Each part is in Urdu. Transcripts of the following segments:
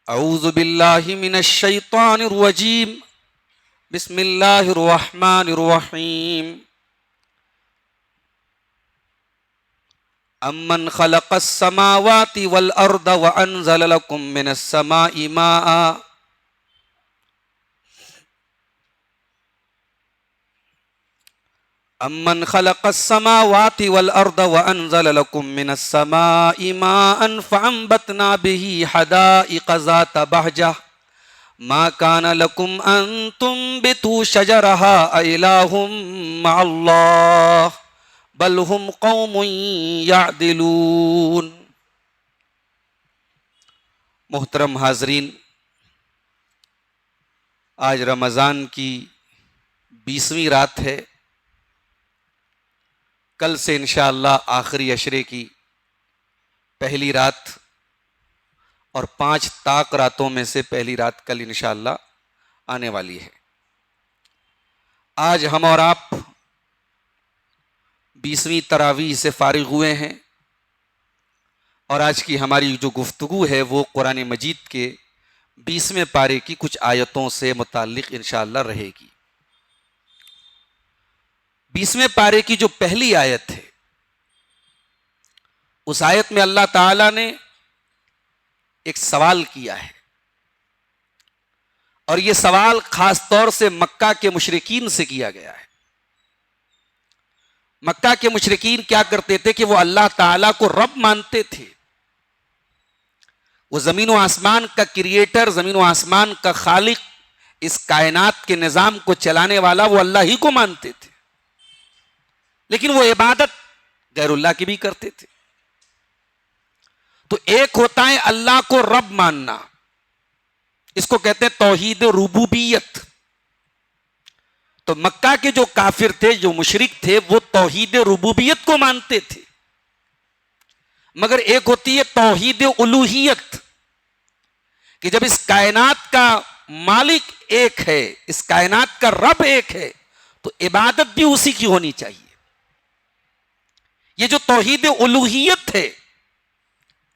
اعوذ باللہ من الشیطان الرجیم بسم اللہ الرحمن الرحیم امن خلق السماوات والارض وانزل لكم من السماء ماء امن خلق السماوات والارض وانزل لكم من السماء ماء فانبتنا به حدائق ذات بهجة ما كان لكم ان تنبتوا شجرها أإله مع الله بل هم قوم يعدلون۔ محترم حاضرین، آج رمضان کی 20ویں رات ہے۔ کل سے انشاءاللہ آخری عشرے کی پہلی رات اور 5 طاق راتوں میں سے پہلی رات کل انشاءاللہ آنے والی ہے۔ آج ہم اور آپ 20ویں تراویح سے فارغ ہوئے ہیں اور آج کی ہماری جو گفتگو ہے وہ قرآن مجید کے 20ویں پارے کی کچھ آیتوں سے متعلق انشاءاللہ رہے گی۔ 20ویں پارے کی جو پہلی آیت ہے، اس آیت میں اللہ تعالیٰ نے ایک سوال کیا ہے، اور یہ سوال خاص طور سے مکہ کے مشرکین سے کیا گیا ہے۔ مکہ کے مشرکین کیا کرتے تھے کہ وہ اللہ تعالیٰ کو رب مانتے تھے، وہ زمین و آسمان کا کریٹر، زمین و آسمان کا خالق، اس کائنات کے نظام کو چلانے والا وہ اللہ ہی کو مانتے تھے، لیکن وہ عبادت غیر اللہ کی بھی کرتے تھے۔ تو ایک ہوتا ہے اللہ کو رب ماننا، اس کو کہتے ہیں توحید ربوبیت۔ تو مکہ کے جو کافر تھے، جو مشرک تھے، وہ توحید ربوبیت کو مانتے تھے، مگر ایک ہوتی ہے توحید الوہیت، کہ جب اس کائنات کا مالک ایک ہے، اس کائنات کا رب ایک ہے، تو عبادت بھی اسی کی ہونی چاہیے۔ یہ جو توحید الوہیت ہے،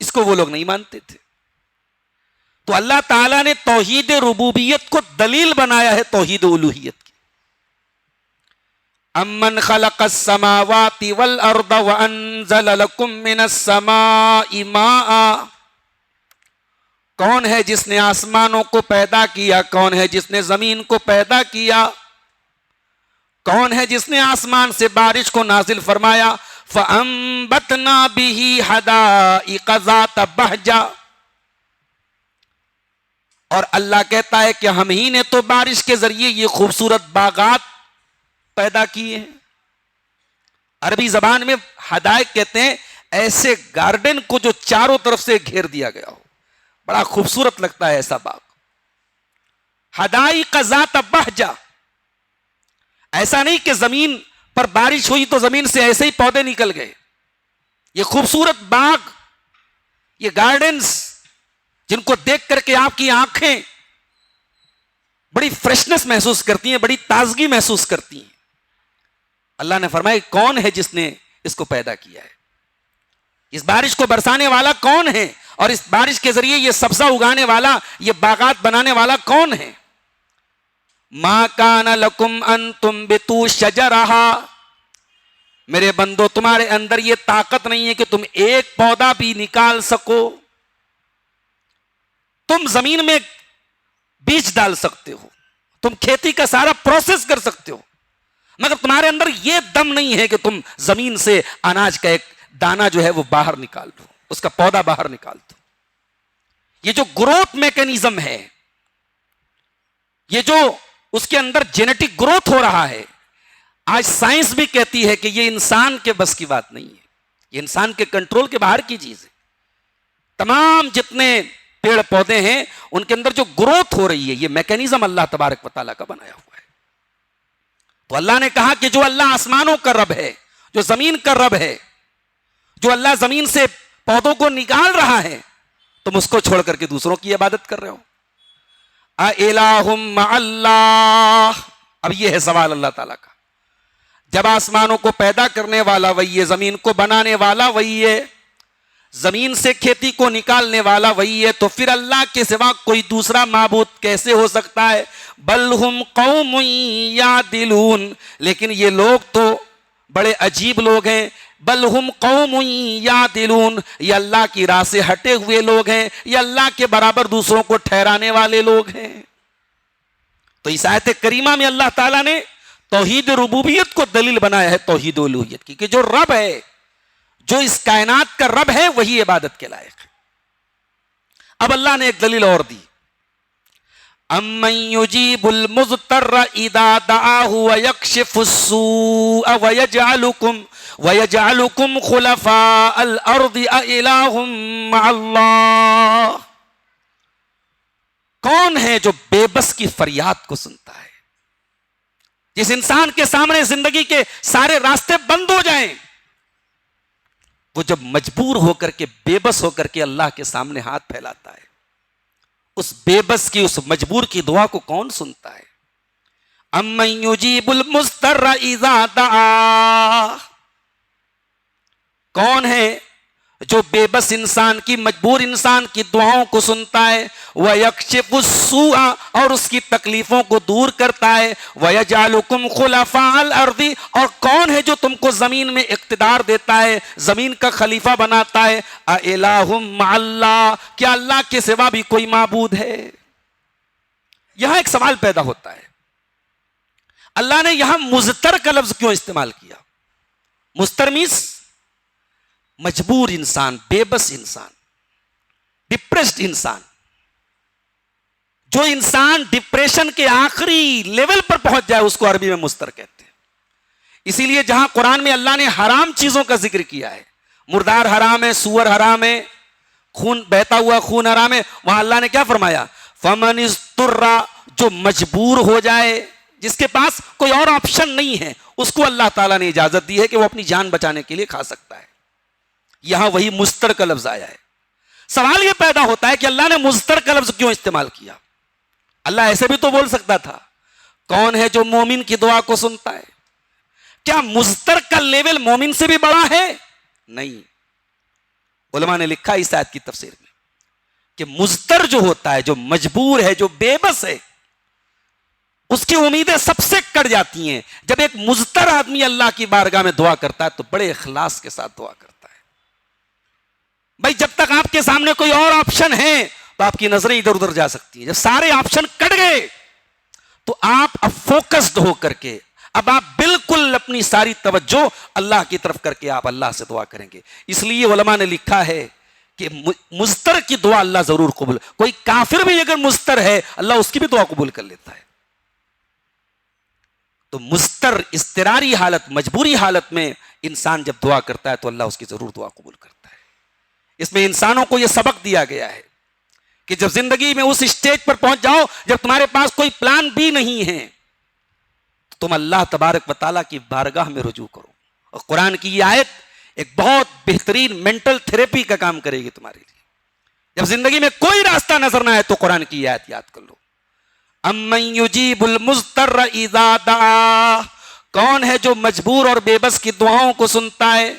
اس کو وہ لوگ نہیں مانتے تھے۔ تو اللہ تعالیٰ نے توحید ربوبیت کو دلیل بنایا ہے توحید الوہیت کی۔ امن خلق السماوات والارض وانزل لكم من السماء ماء، کون ہے جس نے آسمانوں کو پیدا کیا؟ کون ہے جس نے زمین کو پیدا کیا؟ کون ہے جس نے آسمان سے بارش کو نازل فرمایا؟ فَأَنبَتْنَا بِهِ حَدَائِقَ ذَاتَ بَهْجَةٍ، اور اللہ کہتا ہے کہ ہم ہی نے تو بارش کے ذریعے یہ خوبصورت باغات پیدا کیے ہیں۔ عربی زبان میں حدائق کہتے ہیں ایسے گارڈن کو جو چاروں طرف سے گھیر دیا گیا ہو، بڑا خوبصورت لگتا ہے ایسا باغ۔ حدائق ذات بہجہ، ایسا نہیں کہ زمین پر بارش ہوئی تو زمین سے ایسے ہی پودے نکل گئے۔ یہ خوبصورت باغ، یہ گارڈنز جن کو دیکھ کر کے آپ کی آنکھیں بڑی فریشنس محسوس کرتی ہیں، بڑی تازگی محسوس کرتی ہیں۔ اللہ نے فرمایا کون ہے جس نے اس کو پیدا کیا ہے؟ اس بارش کو برسانے والا کون ہے؟ اور اس بارش کے ذریعے یہ سبزہ اگانے والا، یہ باغات بنانے والا کون ہے؟ ما کان لکم ان تنبتوا شجرہا، میرے بندو تمہارے اندر یہ طاقت نہیں ہے کہ تم ایک پودا بھی نکال سکو۔ تم زمین میں بیج ڈال سکتے ہو، تم کھیتی کا سارا پروسیس کر سکتے ہو، مگر تمہارے اندر یہ دم نہیں ہے کہ تم زمین سے اناج کا ایک دانہ جو ہے وہ باہر نکال دو، اس کا پودا باہر نکال دو۔ یہ جو گروتھ میکینزم ہے، یہ جو اس کے اندر جینیٹک گروتھ ہو رہا ہے، آج سائنس بھی کہتی ہے کہ یہ انسان کے بس کی بات نہیں ہے، یہ انسان کے کنٹرول کے باہر کی چیز ہے۔ تمام جتنے پیڑ پودے ہیں ان کے اندر جو گروتھ ہو رہی ہے، یہ میکینزم اللہ تبارک و تعالیٰ کا بنایا ہوا ہے۔ تو اللہ نے کہا کہ جو اللہ آسمانوں کا رب ہے، جو زمین کا رب ہے، جو اللہ زمین سے پودوں کو نکال رہا ہے، تم اس کو چھوڑ کر کے دوسروں کی عبادت کر رہے ہو۔ اِلٰہٌ مع اللہ، اب یہ ہے سوال اللہ تعالیٰ کا۔ جب آسمانوں کو پیدا کرنے والا وہی ہے، زمین کو بنانے والا وہی ہے، زمین سے کھیتی کو نکالنے والا وہی ہے، تو پھر اللہ کے سوا کوئی دوسرا معبود کیسے ہو سکتا ہے؟ بل ہم قوم یعدلون، لیکن یہ لوگ تو بڑے عجیب لوگ ہیں. بل ہم قوم یعدلون، یہ اللہ کی راہ سے ہٹے ہوئے لوگ ہیں، یہ اللہ کے برابر دوسروں کو ٹھہرانے والے لوگ ہیں. تو اس آیت کریمہ میں اللہ تعالیٰ نے توحید ربوبیت کو دلیل بنایا ہے توحید الوہیت کی، کہ جو رب ہے، جو اس کائنات کا رب ہے، وہی عبادت کے لائق ہے. اب اللہ نے ایک دلیل اور دی، امن یجیب المضطر اذا دعاہ ویکشف السوء ویجعلکم خلفاء الارض االہ مع اللہ. کون ہے جو بے بس کی فریاد کو سنتا ہے؟ جس انسان کے سامنے زندگی کے سارے راستے بند ہو جائیں، وہ جب مجبور ہو کر کے، بے بس ہو کر کے اللہ کے سامنے ہاتھ پھیلاتا ہے، اس بے بس کی، اس مجبور کی دعا کو کون سنتا ہے؟ امن یجیب المضطر اذا دعا، کون ہے جو بے بس انسان کی، مجبور انسان کی دعاؤں کو سنتا ہے، وَيَكْشِفُ السُّوءَ، اور اس کی تکلیفوں کو دور کرتا ہے، وَيَجْعَلُكُمْ خُلَفَاءَ الْأَرْضِ، اور کون ہے جو تم کو زمین میں اقتدار دیتا ہے، زمین کا خلیفہ بناتا ہے، أَإِلَٰهٌ مَّعَ اللَّهِ، کیا اللہ کے سوا بھی کوئی معبود ہے؟ یہاں ایک سوال پیدا ہوتا ہے، اللہ نے یہاں مضطر کا لفظ کیوں استعمال کیا؟ مضطر مینس مجبور انسان، بے بس انسان، ڈپریسڈ انسان. جو انسان ڈپریشن کے آخری لیول پر پہنچ جائے اس کو عربی میں مضطر کہتے ہیں. اسی لیے جہاں قرآن میں اللہ نے حرام چیزوں کا ذکر کیا ہے، مردار حرام ہے، سور حرام ہے، خون، بہتا ہوا خون حرام ہے، وہاں اللہ نے کیا فرمایا؟ فمن اضطر، جو مجبور ہو جائے، جس کے پاس کوئی اور آپشن نہیں ہے، اس کو اللہ تعالیٰ نے اجازت دی ہے کہ وہ اپنی جان بچانے کے لیے کھا سکتا ہے. یہاں وہی مضطر کا لفظ آیا ہے. سوال یہ پیدا ہوتا ہے کہ اللہ نے مضطر کا لفظ کیوں استعمال کیا؟ اللہ ایسے بھی تو بول سکتا تھا، کون ہے جو مومن کی دعا کو سنتا ہے. کیا مضطر کا لیول مومن سے بھی بڑا ہے؟ نہیں. علماء نے لکھا اس آیت کی تفسیر میں کہ مضطر جو ہوتا ہے، جو مجبور ہے، جو بے بس ہے، اس کی امیدیں سب سے کٹ جاتی ہیں. جب ایک مضطر آدمی اللہ کی بارگاہ میں دعا کرتا ہے تو بڑے اخلاص کے ساتھ دعا کرتا ہے. بھائی جب تک آپ کے سامنے کوئی اور آپشن ہے تو آپ کی نظریں ادھر ادھر جا سکتی ہیں. جب سارے آپشن کٹ گئے تو آپ اب فوکسڈ ہو کر کے، اب آپ بالکل اپنی ساری توجہ اللہ کی طرف کر کے آپ اللہ سے دعا کریں گے. اس لیے علماء نے لکھا ہے کہ مضطر کی دعا اللہ ضرور قبول، کوئی کافر بھی اگر مضطر ہے اللہ اس کی بھی دعا قبول کر لیتا ہے. تو مضطر، اضطراری حالت، مجبوری حالت میں انسان جب دعا کرتا ہے تو اللہ اس کی ضرور دعا قبول کرتا ہے. اس میں انسانوں کو یہ سبق دیا گیا ہے کہ جب زندگی میں اس اسٹیج پر پہنچ جاؤ جب تمہارے پاس کوئی پلان بھی نہیں ہے، تم اللہ تبارک و تعالیٰ کی بارگاہ میں رجوع کرو. اور قرآن کی یہ آیت ایک بہت بہترین مینٹل تھراپی کا کام کرے گی تمہارے لیے. جب زندگی میں کوئی راستہ نظر نہ آئے تو قرآن کی یہ آیت یاد کر لو. امن یجیب المضطر اذا دعا، کون ہے جو مجبور اور بے بس کی دعاؤں کو سنتا ہے،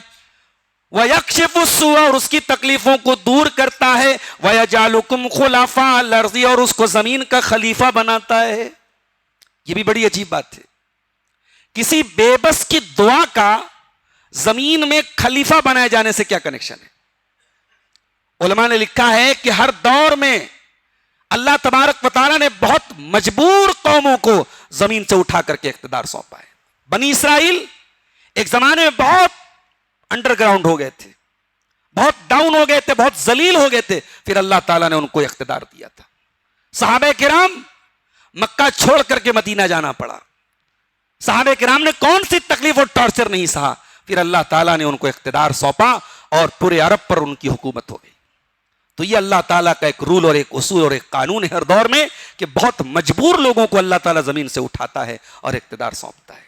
وَيَكْشِفُ السُّوءَ، اور اس کی تکلیفوں کو دور کرتا ہے، وَيَجْعَلُكُمْ خُلَفَاءَ الْأَرْضِ، اور اس کو زمین کا خلیفہ بناتا ہے. یہ بھی بڑی عجیب بات ہے. کسی بے بس کی دعا کا زمین میں خلیفہ بنائے جانے سے کیا کنیکشن ہے؟ علماء نے لکھا ہے کہ ہر دور میں اللہ تبارک و تعالیٰ نے بہت مجبور قوموں کو زمین سے اٹھا کر کے اقتدار سونپا ہے. بنی اسرائیل ایک زمانے میں بہت انڈر گراؤنڈ ہو گئے تھے، بہت ڈاؤن ہو گئے تھے، بہت ذلیل ہو گئے تھے، پھر اللہ تعالیٰ نے ان کو اقتدار دیا تھا. صحابہ کرام مکہ چھوڑ کر کے مدینہ جانا پڑا. صحابہ کرام نے کون سی تکلیف اور ٹارچر نہیں سہا، پھر اللہ تعالیٰ نے ان کو اقتدار سونپا اور پورے عرب پر ان کی حکومت ہو گئی. تو یہ اللہ تعالیٰ کا ایک رول اور ایک اصول اور ایک قانون ہے ہر دور میں کہ بہت مجبور لوگوں کو اللہ تعالیٰ زمین سے اٹھاتا ہے اور اقتدار سونپتا ہے.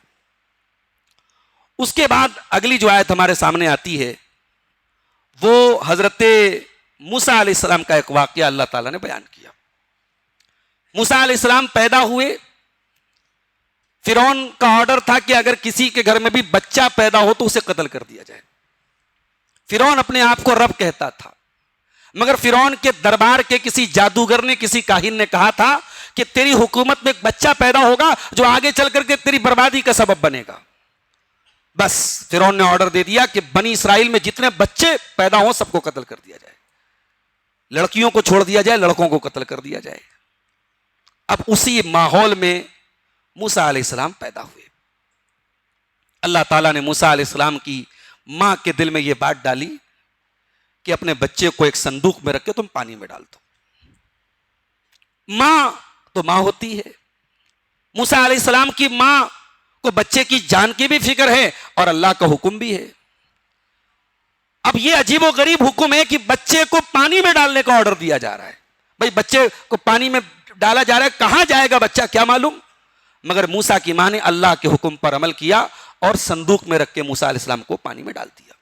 اس کے بعد اگلی جو آیت ہمارے سامنے آتی ہے وہ حضرت موسیٰ علیہ السلام کا ایک واقعہ اللہ تعالیٰ نے بیان کیا. موسیٰ علیہ السلام پیدا ہوئے، فرعون کا آرڈر تھا کہ اگر کسی کے گھر میں بھی بچہ پیدا ہو تو اسے قتل کر دیا جائے. فرعون اپنے آپ کو رب کہتا تھا، مگر فرعون کے دربار کے کسی جادوگر نے، کسی کاہن نے کہا تھا کہ تیری حکومت میں ایک بچہ پیدا ہوگا جو آگے چل کر کے تیری بربادی کا سبب بنے گا۔ بس فرعون نے آرڈر دے دیا کہ بنی اسرائیل میں جتنے بچے پیدا ہوں سب کو قتل کر دیا جائے، لڑکیوں کو چھوڑ دیا جائے، لڑکوں کو قتل کر دیا جائے۔ اب اسی ماحول میں موسیٰ علیہ السلام پیدا ہوئے۔ اللہ تعالیٰ نے موسیٰ علیہ السلام کی ماں کے دل میں یہ بات ڈالی کہ اپنے بچے کو ایک صندوق میں رکھ کے تم پانی میں ڈال دو۔ ماں تو ماں ہوتی ہے، موسیٰ علیہ السلام کی ماں کو بچے کی جان کی بھی فکر ہے اور اللہ کا حکم بھی ہے۔ اب یہ عجیب و غریب حکم ہے کہ بچے کو پانی میں ڈالنے کا آرڈر دیا جا رہا ہے۔ بھائی بچے کو پانی میں ڈالا جا رہا ہے، کہاں جائے گا بچہ کیا معلوم؟ مگر موسیٰ کی ماں نے اللہ کے حکم پر عمل کیا اور صندوق میں رکھ کے موسیٰ علیہ السلام کو پانی میں ڈال دیا۔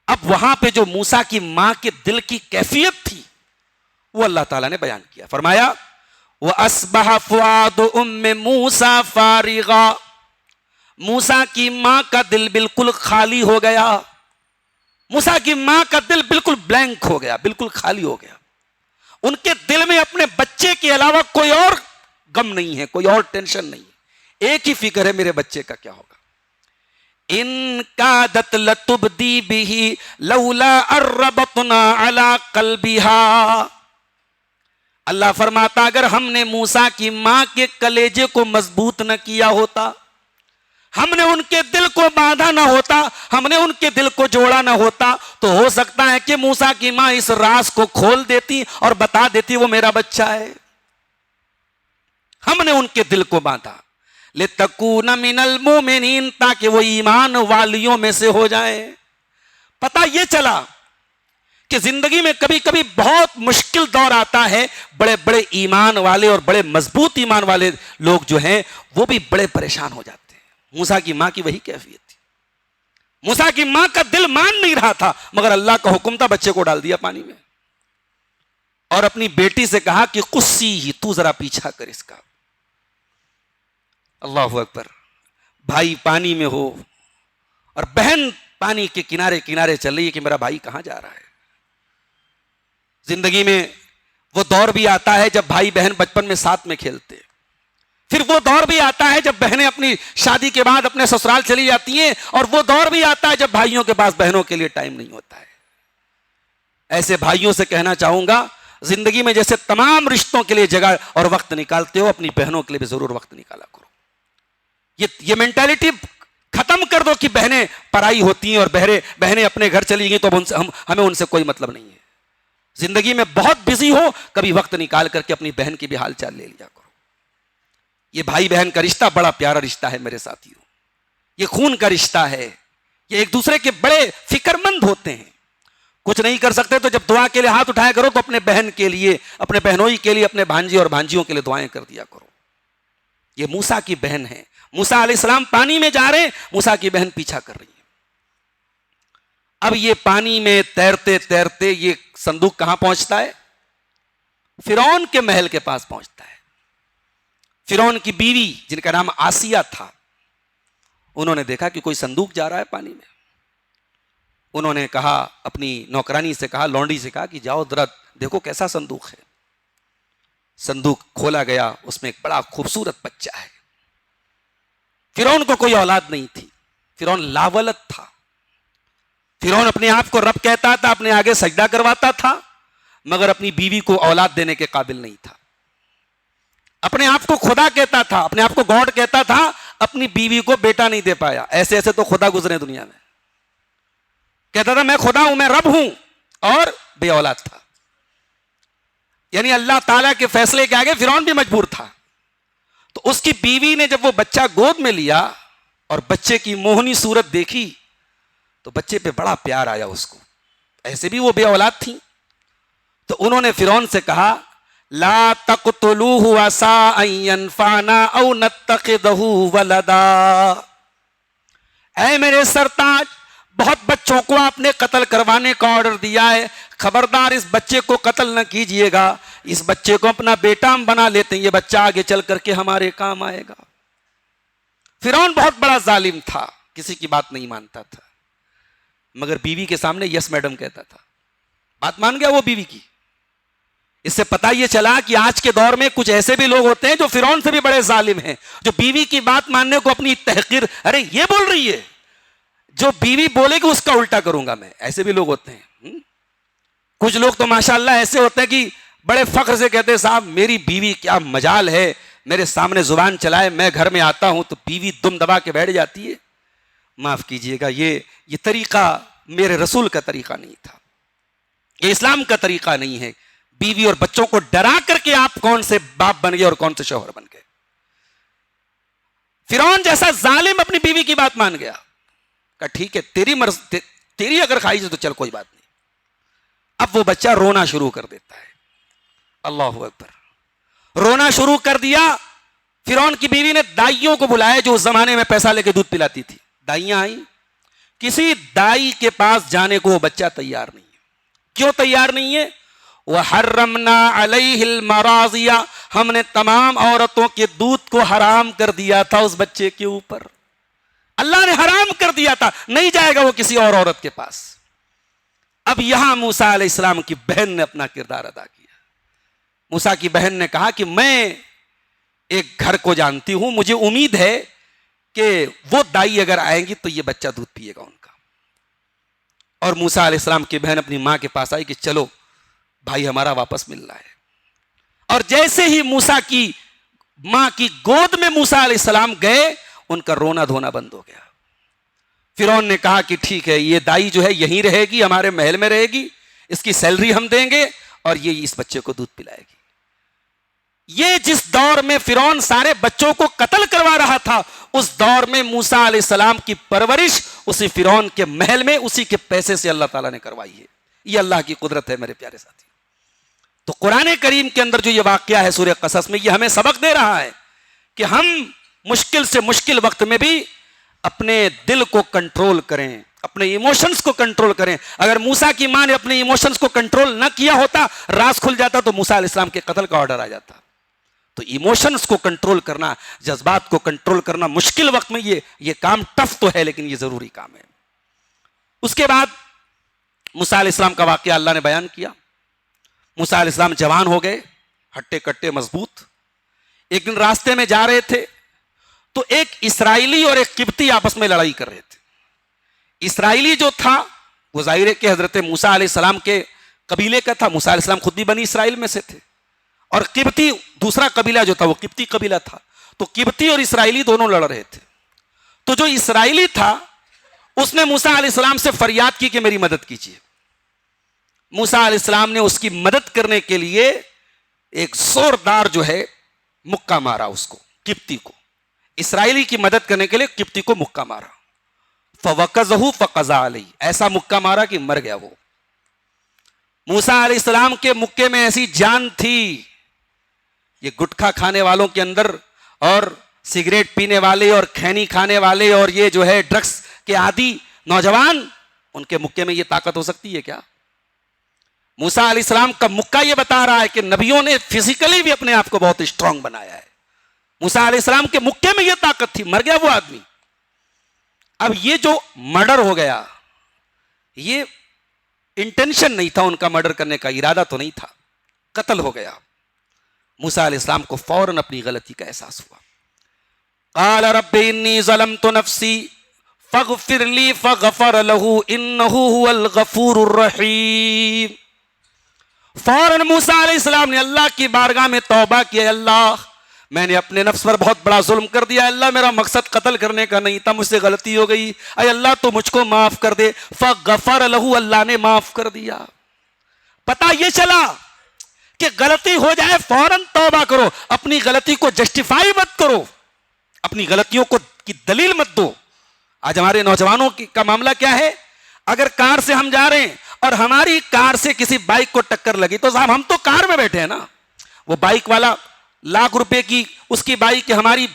اب وہاں پہ جو موسیٰ کی ماں کے دل کی کیفیت تھی وہ اللہ تعالیٰ نے بیان کیا، فرمایا وَأَصْبَحَ فُؤَادُ أُمِّ مُوسَىٰ فَارِغًا، موسیٰ کی ماں کا دل بالکل خالی ہو گیا۔ موسیٰ کی ماں کا دل بالکل بلینک ہو گیا، بالکل خالی ہو گیا۔ ان کے دل میں اپنے بچے کے علاوہ کوئی اور غم نہیں ہے، کوئی اور ٹینشن نہیں ہے، ایک ہی فکر ہے میرے بچے کا کیا ہوگا۔ ان کادت لتبدی بہ لولا اربطنا علی قلبها، اللہ فرماتا اگر ہم نے موسیٰ کی ماں کے کلیجے کو مضبوط نہ کیا ہوتا، ہم نے ان کے دل کو باندھا نہ ہوتا، ہم نے ان کے دل کو جوڑا نہ ہوتا، تو ہو سکتا ہے کہ موسیٰ کی ماں اس راز کو کھول دیتی اور بتا دیتی وہ میرا بچہ ہے۔ ہم نے ان کے دل کو باندھا لِتَكُونَ مِنَ الْمُؤْمِنِينَ، تاکہ وہ ایمان والیوں میں سے ہو جائیں۔ پتہ یہ چلا کہ زندگی میں کبھی کبھی بہت مشکل دور آتا ہے، بڑے بڑے ایمان والے اور بڑے مضبوط ایمان والے لوگ جو ہیں وہ بھی بڑے پریشان ہو جاتے ہیں۔ موسیٰ کی ماں کی وہی کیفیت تھی۔ موسیٰ کی ماں کا دل مان نہیں رہا تھا، مگر اللہ کا حکم تھا، بچے کو ڈال دیا پانی میں اور اپنی بیٹی سے کہا کہ قصی ہی، تو ذرا پیچھا کر اس کا۔ اللہ اکبر، بھائی پانی میں ہو اور بہن پانی کے کنارے کنارے چل رہی ہے کہ میرا بھائی کہاں جا رہا ہے۔ زندگی میں وہ دور بھی آتا ہے جب بھائی بہن بچپن میں ساتھ میں کھیلتے، پھر وہ دور بھی آتا ہے جب بہنیں اپنی شادی کے بعد اپنے سسرال چلی جاتی ہیں، اور وہ دور بھی آتا ہے جب بھائیوں کے پاس بہنوں کے لیے ٹائم نہیں ہوتا ہے۔ ایسے بھائیوں سے کہنا چاہوں گا، زندگی میں جیسے تمام رشتوں کے لیے جگہ اور وقت نکالتے ہو، اپنی بہنوں کے لیے بھی ضرور وقت نکالا کرو۔ یہ مینٹالٹی ختم کر دو کہ بہنیں پرائی ہوتی ہیں اور بہنیں اپنے گھر چلی گئی تو ہمیں ان سے کوئی مطلب نہیں ہے۔ زندگی میں بہت بزی ہو، کبھی وقت نکال کر کے اپنی بہن کی بھی حال چال لے لیا کرو۔ یہ بھائی بہن کا رشتہ بڑا پیارا رشتہ ہے میرے ساتھیوں، یہ خون کا رشتہ ہے، یہ ایک دوسرے کے بڑے فکر مند ہوتے ہیں۔ کچھ نہیں کر سکتے تو جب دعا کے لیے ہاتھ اٹھایا کرو تو اپنے بہن کے لیے، اپنے بہنوئی کے لیے، اپنے بھانجے اور بھانجیوں کے لیے دعائیں کر دیا کرو۔ یہ موسیٰ کی بہن ہے، موسیٰ علیہ السلام پانی میں جا رہے ہیں، موسیٰ کی بہن پیچھا کر رہی ہے۔ اب یہ پانی میں تیرتے تیرتے یہ صندوق کہاں پہنچتا ہے؟ فرعون کے محل کے پاس پہنچتا ہے۔ فرعون کی بیوی جن کا نام آسیہ تھا، انہوں نے دیکھا کہ کوئی صندوق جا رہا ہے پانی میں۔ انہوں نے کہا، اپنی نوکرانی سے کہا، لونڈی سے کہا کہ جاؤ ذرا دیکھو کیسا صندوق ہے۔ صندوق کھولا گیا، اس میں ایک بڑا خوبصورت بچہ ہے۔ فرعون کو کوئی اولاد نہیں تھی، فرعون لاولد تھا۔ فرعون اپنے آپ کو رب کہتا تھا، اپنے آگے سجدہ کرواتا تھا، مگر اپنی بیوی کو اولاد دینے کے قابل نہیں تھا۔ اپنے آپ کو خدا کہتا تھا، اپنے آپ کو گاڈ کہتا تھا، اپنی بیوی کو بیٹا نہیں دے پایا۔ ایسے ایسے تو خدا گزرے دنیا میں، کہتا تھا میں خدا ہوں، میں رب ہوں، اور بے اولاد تھا۔ یعنی اللہ تعالیٰ کے فیصلے کے آگے فرعون بھی مجبور تھا۔ تو اس کی بیوی نے جب وہ بچہ گود میں لیا اور بچے کی موہنی صورت دیکھی تو بچے پہ بڑا پیار آیا اس کو، ایسے بھی وہ بے اولاد تھیں۔ تو انہوں نے فرعون سے کہا لا تقتلوه عسى ان ينفعنا او نتخذه ولدا، اے میرے سرتاج، بہت بچوں کو آپ نے قتل کروانے کا آرڈر دیا ہے، خبردار اس بچے کو قتل نہ کیجئے گا، اس بچے کو اپنا بیٹا ہم بنا لیتے ہیں، یہ بچہ آگے چل کر کے ہمارے کام آئے گا۔ فرعون بہت بڑا ظالم تھا، کسی کی بات نہیں مانتا تھا، مگر بیوی کے سامنے یس میڈم کہتا تھا. بات مان گیا وہ بیوی کی. اس سے پتہ یہ چلا کہ آج کے دور میں کچھ ایسے بھی لوگ ہوتے ہیں جو فرعون سے بھی بڑے ظالم ہیں, جو بیوی کی بات ماننے کو اپنی تحقیر, ارے یہ بول رہی ہے, جو بیوی بولے گی اس کا الٹا کروں گا میں. ایسے بھی لوگ ہوتے ہیں. کچھ لوگ تو ماشاءاللہ ایسے ہوتے ہیں کہ بڑے فخر سے کہتے ہیں صاحب میری بیوی کیا مجال ہے, میرے سامنے زبان چلائے, میں گھر میں آتا ہوں تو بیوی دم دبا کے بیٹھ جاتی ہے. معاف کیجئے گا, یہ طریقہ میرے رسول کا طریقہ نہیں تھا, یہ اسلام کا طریقہ نہیں ہے. بیوی اور بچوں کو ڈرا کر کے آپ کون سے باپ بن گئے اور کون سے شوہر بن گئے. فرعون جیسا ظالم اپنی بیوی کی بات مان گیا, کہا ٹھیک ہے تیری اگر خواہش ہے تو چل کوئی بات نہیں. اب وہ بچہ رونا شروع کر دیتا ہے. اللہ اکبر, رونا شروع کر دیا. فرعون کی بیوی نے دائیوں کو بلایا جو اس زمانے میں پیسہ لے کے دودھ پلاتی تھی. دائیاں آئیں, کسی دائی کے پاس جانے کو وہ بچہ تیار نہیں ہے. کیوں تیار نہیں ہے؟ وَحَرَّمْنَا عَلَيْهِ الْمَرَاضِيَ, ہم نے تمام عورتوں کے دودھ کو حرام کر دیا تھا اس بچے کے اوپر. اللہ نے حرام کر دیا تھا, نہیں جائے گا وہ کسی اور عورت کے پاس. اب یہاں موسیٰ علیہ السلام کی بہن نے اپنا کردار ادا کیا. موسیٰ کی بہن نے کہا کہ میں ایک گھر کو جانتی ہوں, مجھے امید ہے کہ وہ دائی اگر آئیں گی تو یہ بچہ دودھ پیے گا ان کا. اور موسیٰ علیہ السلام کی بہن اپنی ماں کے پاس آئی کہ چلو بھائی ہمارا واپس مل رہا ہے. اور جیسے ہی موسیٰ کی ماں کی گود میں موسیٰ علیہ السلام گئے, ان کا رونا دھونا بند ہو گیا. فرعون نے کہا کہ ٹھیک ہے یہ دائی جو ہے یہیں رہے گی, ہمارے محل میں رہے گی, اس کی سیلری ہم دیں گے اور یہ اس بچے کو دودھ پلائے گی. یہ جس دور میں فرعون سارے بچوں کو قتل کروا رہا تھا, اس دور میں موسیٰ علیہ السلام کی پرورش اسی فرعون کے محل میں اسی کے پیسے سے اللہ تعالیٰ نے کروائی ہے. یہ اللہ کی قدرت ہے میرے پیارے ساتھی. تو قرآن کریم کے اندر جو یہ واقعہ ہے سورہ قصص میں, یہ ہمیں سبق دے رہا ہے کہ ہم مشکل سے مشکل وقت میں بھی اپنے دل کو کنٹرول کریں, اپنے ایموشنز کو کنٹرول کریں. اگر موسیٰ کی ماں نے اپنے ایموشنز کو کنٹرول نہ کیا ہوتا, راز کھل جاتا تو موسیٰ علیہ السلام کے قتل کا آرڈر آ جاتا. تو ایموشنز کو کنٹرول کرنا, جذبات کو کنٹرول کرنا مشکل وقت میں یہ کام ٹف تو ہے لیکن یہ ضروری کام ہے. اس کے بعد موسیٰ علیہ السلام کا واقعہ اللہ نے بیان کیا. موسیٰ علیہ السلام جوان ہو گئے, ہٹے کٹے مضبوط. ایک دن راستے میں جا رہے تھے تو ایک اسرائیلی اور ایک قبطی آپس میں لڑائی کر رہے تھے. اسرائیلی جو تھا وہ ظاہر ہے کہ حضرت موسیٰ علیہ السلام کے قبیلے کا تھا, موسیٰ علیہ السلام خود بھی بنی اسرائیل میں سے تھے. اور قبطی دوسرا قبیلہ جو تھا وہ قبطی قبیلہ تھا. تو قبطی اور اسرائیلی دونوں لڑ رہے تھے. تو جو اسرائیلی تھا اس نے موسیٰ علیہ السلام سے فریاد کی کہ میری مدد کیجیے. موسیٰ علیہ السلام نے اس کی مدد کرنے کے لیے ایک زوردار جو ہے مکہ مارا اس کو, قبطی کو. اسرائیلی کی مدد کرنے کے لیے قبطی کو مکہ مارا. فَوَقَذَهُ فَقَضَى عَلَيْهِ, ایسا مکہ مارا کہ مر گیا وہ. موسیٰ علیہ السلام کے مکے میں ایسی جان تھی, یہ گٹکھا کھانے والوں کے اندر اور سگریٹ پینے والے اور کھینی کھانے والے اور یہ جو ہے ڈرگس کے عادی نوجوان, ان کے مکے میں یہ طاقت ہو سکتی ہے کیا؟ موسیٰ علیہ السلام کا مکہ یہ بتا رہا ہے کہ نبیوں نے فزیکلی بھی اپنے آپ کو بہت اسٹرانگ بنایا ہے. موسیٰ علیہ السلام کے مکے میں یہ طاقت تھی, مر گیا وہ آدمی. اب یہ جو مرڈر ہو گیا, یہ انٹینشن نہیں تھا ان کا, مرڈر کرنے کا ارادہ تو نہیں تھا, قتل ہو گیا. موسیٰ علیہ السلام کو فوراً اپنی غلطی کا احساس ہوا. قال رب انی ظلمت نفسی فاغفر لی فغفر له انه هو الغفور الرحیم. فوراً موسیٰ علیہ السلام نے اللہ کی بارگاہ میں توبہ کیا, اللہ میں نے اپنے نفس پر بہت بڑا ظلم کر دیا, اللہ میرا مقصد قتل کرنے کا نہیں تھا, مجھ سے غلطی ہو گئی, اے اللہ تو مجھ کو معاف کر دے. فغفر له, اللہ نے معاف کر دیا. پتہ یہ چلا کہ غلطی ہو جائے فوراً توبہ کرو, اپنی غلطی کو جسٹیفائی مت کرو, اپنی غلطیوں کو کی دلیل مت دو. آج ہمارے نوجوانوں کا معاملہ کیا ہے, اگر کار سے ہم جا رہے ہیں اور ہماری کار سے کسی بائک کو ٹکر لگی تو صاحب ہم تو کار میں بیٹھے ہیں نا, وہ بائک والا لاکھ روپے کی اس کی بائک, ہماری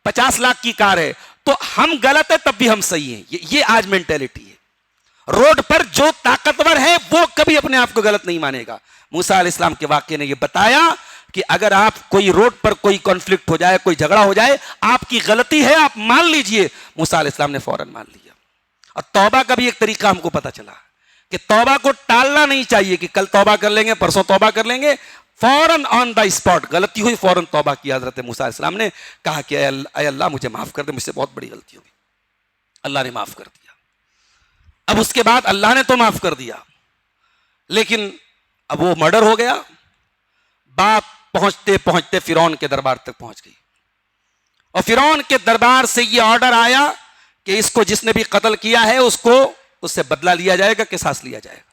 50 لاکھ کی کار ہے, تو ہم غلط ہے تب بھی ہم صحیح ہیں. یہ آج مینٹیلٹی ہے. روڈ پر جو طاقتور ہے وہ کبھی اپنے آپ کو غلط نہیں مانے گا. موسیٰ علیہ السلام کے واقعے نے یہ بتایا کہ اگر آپ کوئی روڈ پر کوئی کانفلکٹ ہو جائے, کوئی جھگڑا ہو جائے, آپ کی غلطی ہے آپ مان لیجئے. موسیٰ علیہ السلام نے فوراً مان لیا اور توبہ کا بھی ایک طریقہ ہم کو پتا چلا کہ توبہ کو ٹالنا نہیں چاہیے کہ کل توبہ کر لیں گے، پرسوں توبہ کر لیں گے، فوراً آن دا اسپاٹ غلطی ہوئی فوراً توبہ کی. حضرت موسیٰ علیہ السلام نے کہا کہ اے اللہ مجھے معاف کر دے، مجھ سے بہت بڑی غلطی ہوگی. اللہ نے معاف کر دیا. اب اس کے بعد اللہ نے تو معاف کر دیا، لیکن اب وہ مرڈر ہو گیا. بات پہنچتے پہنچتے فرعون کے دربار تک پہنچ گئی، اور فرعون کے دربار سے یہ آرڈر آیا کہ اس کو جس نے بھی قتل کیا ہے اس کو اس سے بدلہ لیا جائے گا، قصاص لیا جائے گا.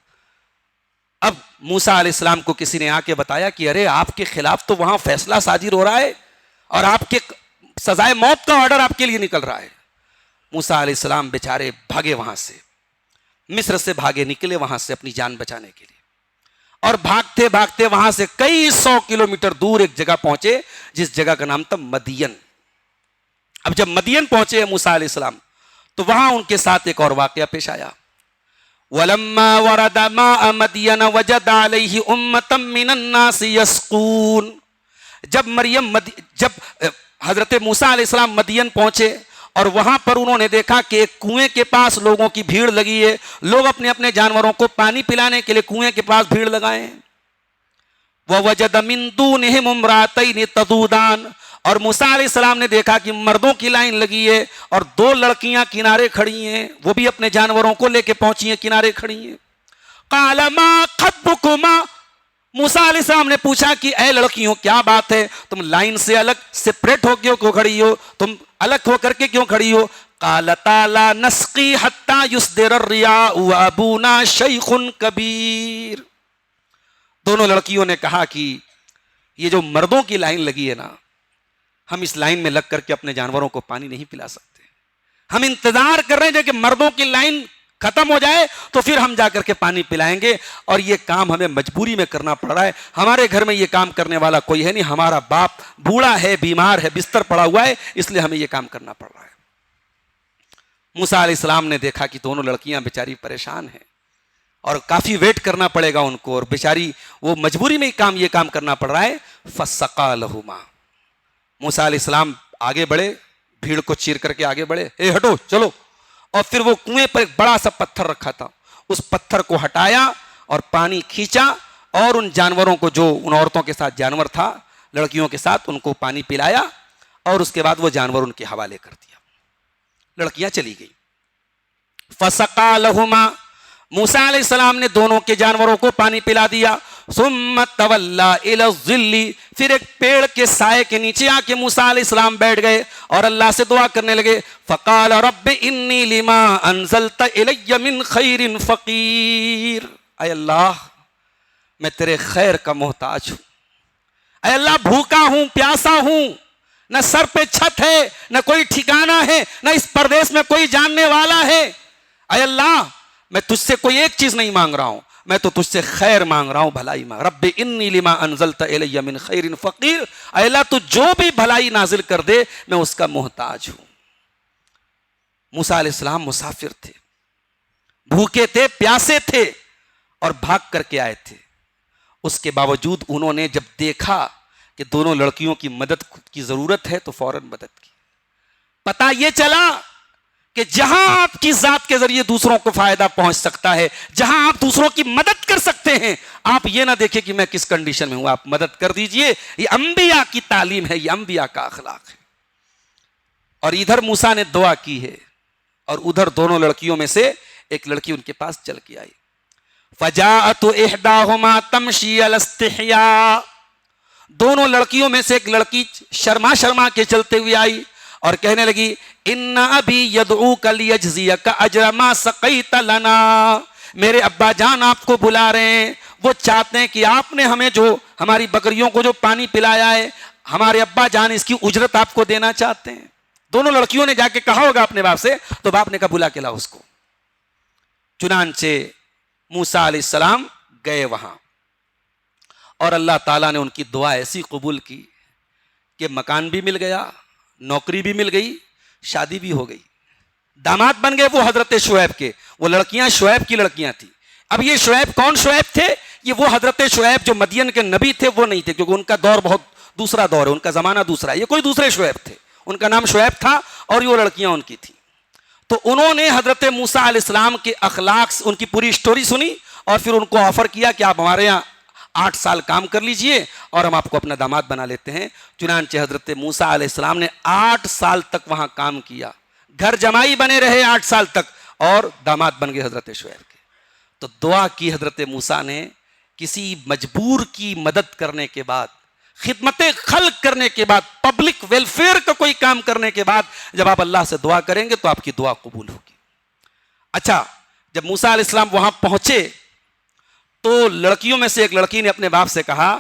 اب موسیٰ علیہ السلام کو کسی نے آ کے بتایا کہ ارے آپ کے خلاف تو وہاں فیصلہ صادر ہو رہا ہے اور آپ کے سزائے موت کا آرڈر آپ کے لیے نکل رہا ہے. موسیٰ علیہ السلام بیچارے بھاگے، وہاں سے مصر سے بھاگے نکلے وہاں سے اپنی جان بچانے کے لیے، اور بھاگتے بھاگتے وہاں سے کئی 100 کلومیٹر دور ایک جگہ پہنچے جس جگہ کا نام تھا مدین. اب جب مدین پہنچے موسیٰ علیہ السلام تو وہاں ان کے ساتھ ایک اور واقعہ پیش آیا. وَلَمَّا وَرَدَ مَاءَ مَدْيَنَ وَجَدَ عَلَيْهِ أُمَّةً مِّنَ النَّاسِ يَسْقُونَ. جب حضرت موسیٰ علیہ السلام مدین پہنچے اور وہاں پر انہوں نے دیکھا کہ ایک کنویں کے پاس لوگوں کی بھیڑ لگی ہے، لوگ اپنے اپنے جانوروں کو پانی پلانے کے لیے کنویں کے پاس بھیڑ لگائے ہیں. وَوَجَدَ مِن دُونِهِمُ امْرَأَتَيْنِ تَذُودَانِ. اور موسیٰ علیہ السلام نے دیکھا کہ مردوں کی لائن لگی ہے اور 2 لڑکیاں کنارے کھڑی ہیں، وہ بھی اپنے جانوروں کو لے کے پہنچی ہیں، کنارے کھڑی ہیں. قَالَ مَا خَطْبُكُمَا. موسیٰ علیہ السلام نے پوچھا کہ اے لڑکیوں کیا بات ہے، تم لائن سے الگ سپریٹ ہو کے کیوں کھڑی ہو، تم الگ ہو کر کے کیوں کھڑی ہو؟ قَالَتَا لَا نَسْقِي حَتَّى يُصْدِرَ الرِّعَاءُ وَأَبُونَا شَيْخٌ كَبِيرٌ. دونوں لڑکیوں نے کہا کہ یہ جو مردوں کی لائن لگی ہے نا، ہم اس لائن میں لگ کر کے اپنے جانوروں کو پانی نہیں پلا سکتے. ہم انتظار کر رہے ہیں کہ مردوں کی لائن ختم ہو جائے تو پھر ہم جا کر کے پانی پلائیں گے، اور یہ کام ہمیں مجبوری میں کرنا پڑ رہا ہے. ہمارے گھر میں یہ کام کرنے والا کوئی ہے نہیں، ہمارا باپ بوڑھا ہے، بیمار ہے، بستر پڑا ہوا ہے، اس لیے ہمیں یہ کام کرنا پڑ رہا ہے. موسیٰ علیہ السلام نے دیکھا کہ دونوں لڑکیاں بیچاری پریشان ہیں اور کافی ویٹ کرنا پڑے گا ان کو، اور بیچاری وہ مجبوری میں یہ کام کرنا پڑ رہا ہے. فَسَقَا لَهُمَا. موسیٰ علیہ السلام آگے بڑھے، بھیڑ کو چیر کر کے آگے بڑھے، اے ہٹو چلو. اور پھر وہ کنویں پر ایک بڑا سا پتھر رکھا تھا، اس پتھر کو ہٹایا اور پانی کھینچا، اور ان جانوروں کو، جو ان عورتوں کے ساتھ جانور تھا لڑکیوں کے ساتھ، ان کو پانی پلایا، اور اس کے بعد وہ جانور ان کے حوالے کر دیا. لڑکیاں چلی گئی. فَسَقَا لَهُمَا. موسیٰ علیہ السلام نے دونوں کے جانوروں کو پانی پلا دیا. ثُمَّ تَوَلَّا إِلَى الظِّلِّ. پھر ایک پیڑ کے سائے کے نیچے آ کے موسیٰ علیہ السلام بیٹھ گئے اور اللہ سے دعا کرنے لگے. فَقَالَ رَبِّ إِنِّي لِمَا أَنزَلْتَ إِلَيَّ مِنْ خَيْرٍ فَقِيرٌ. اے اللہ میں تیرے خیر کا محتاج ہوں. اے اللہ بھوکا ہوں، پیاسا ہوں، نہ سر پہ چھت ہے، نہ کوئی ٹھکانہ ہے، نہ اس پردیس میں کوئی جاننے والا ہے. اے اللہ میں تجھ سے کوئی ایک چیز نہیں مانگ رہا ہوں، میں تو تجھ سے خیر مانگ رہا ہوں، بھلائی مانگ. رب انی لما انزلت الی من خیر فقیر. اے اللہ تو جو بھی بھلائی نازل کر دے میں اس کا محتاج ہوں. موسیٰ علیہ السلام مسافر تھے، بھوکے تھے، پیاسے تھے، اور بھاگ کر کے آئے تھے. اس کے باوجود انہوں نے جب دیکھا کہ دونوں لڑکیوں کی مدد کی ضرورت ہے تو فوراً مدد کی. پتہ یہ چلا کہ جہاں آپ کی ذات کے ذریعے دوسروں کو فائدہ پہنچ سکتا ہے، جہاں آپ دوسروں کی مدد کر سکتے ہیں، آپ یہ نہ دیکھیں کہ میں کس کنڈیشن میں ہوں، آپ مدد کر دیجئے. یہ انبیاء کی تعلیم ہے، یہ انبیاء کا اخلاق ہے. اور ادھر موسیٰ نے دعا کی ہے، اور ادھر دونوں لڑکیوں میں سے ایک لڑکی ان کے پاس چل کے آئی. فجاءت احداہما تمشی علی استحیاء. دونوں لڑکیوں میں سے ایک لڑکی شرما شرما کے چلتے ہوئے آئی اور کہنے لگی ان ابی یدعوک لیجزیک اجر ما سقیت لنا. میرے ابا جان آپ کو بلا رہے ہیں، وہ چاہتے ہیں کہ آپ نے ہمیں جو ہماری بکریوں کو جو پانی پلایا ہے، ہمارے ابا جان اس کی اجرت آپ کو دینا چاہتے ہیں. دونوں لڑکیوں نے جا کے کہا ہوگا اپنے باپ سے، تو باپ نے کہا بلا کے لاؤ اس کو. چنانچہ موسیٰ علیہ السلام گئے وہاں، اور اللہ تعالیٰ نے ان کی دعا ایسی قبول کی کہ مکان بھی مل گیا، نوکری بھی مل گئی، شادی بھی ہو گئی، داماد بن گئے وہ حضرت شعیب کے. وہ لڑکیاں شعیب کی لڑکیاں تھیں. اب یہ شعیب کون شعیب تھے؟ یہ وہ حضرت شعیب جو مدین کے نبی تھے وہ نہیں تھے، کیونکہ ان کا دور بہت دوسرا دور ہے، ان کا زمانہ دوسرا ہے. یہ کوئی دوسرے شعیب تھے، ان کا نام شعیب تھا اور یہ لڑکیاں ان کی تھیں. تو انہوں نے حضرت موسیٰ علیہ السلام کے اخلاق، ان کی پوری سٹوری سنی اور پھر ان کو آفر کیا کہ آپ ہمارے یہاں 8 سال کام کر لیجئے اور ہم آپ کو اپنا داماد بنا لیتے ہیں۔ چنانچہ حضرت موسیٰ علیہ السلام نے 8 سال تک وہاں کام کیا، گھر جمائی بنے رہے 8 سال تک، اور داماد بن گئے حضرت شعیب کے۔ تو دعا کی حضرت موسیٰ نے، کسی مجبور کی مدد کرنے کے بعد، خدمت خلق کرنے کے بعد، پبلک ویلفیئر کا کوئی کام کرنے کے بعد جب آپ اللہ سے دعا کریں گے تو آپ کی دعا قبول ہوگی۔ اچھا، جب موسیٰ علیہ السلام وہاں پہنچے تو لڑکیوں میں سے ایک لڑکی نے اپنے باپ سے کہا،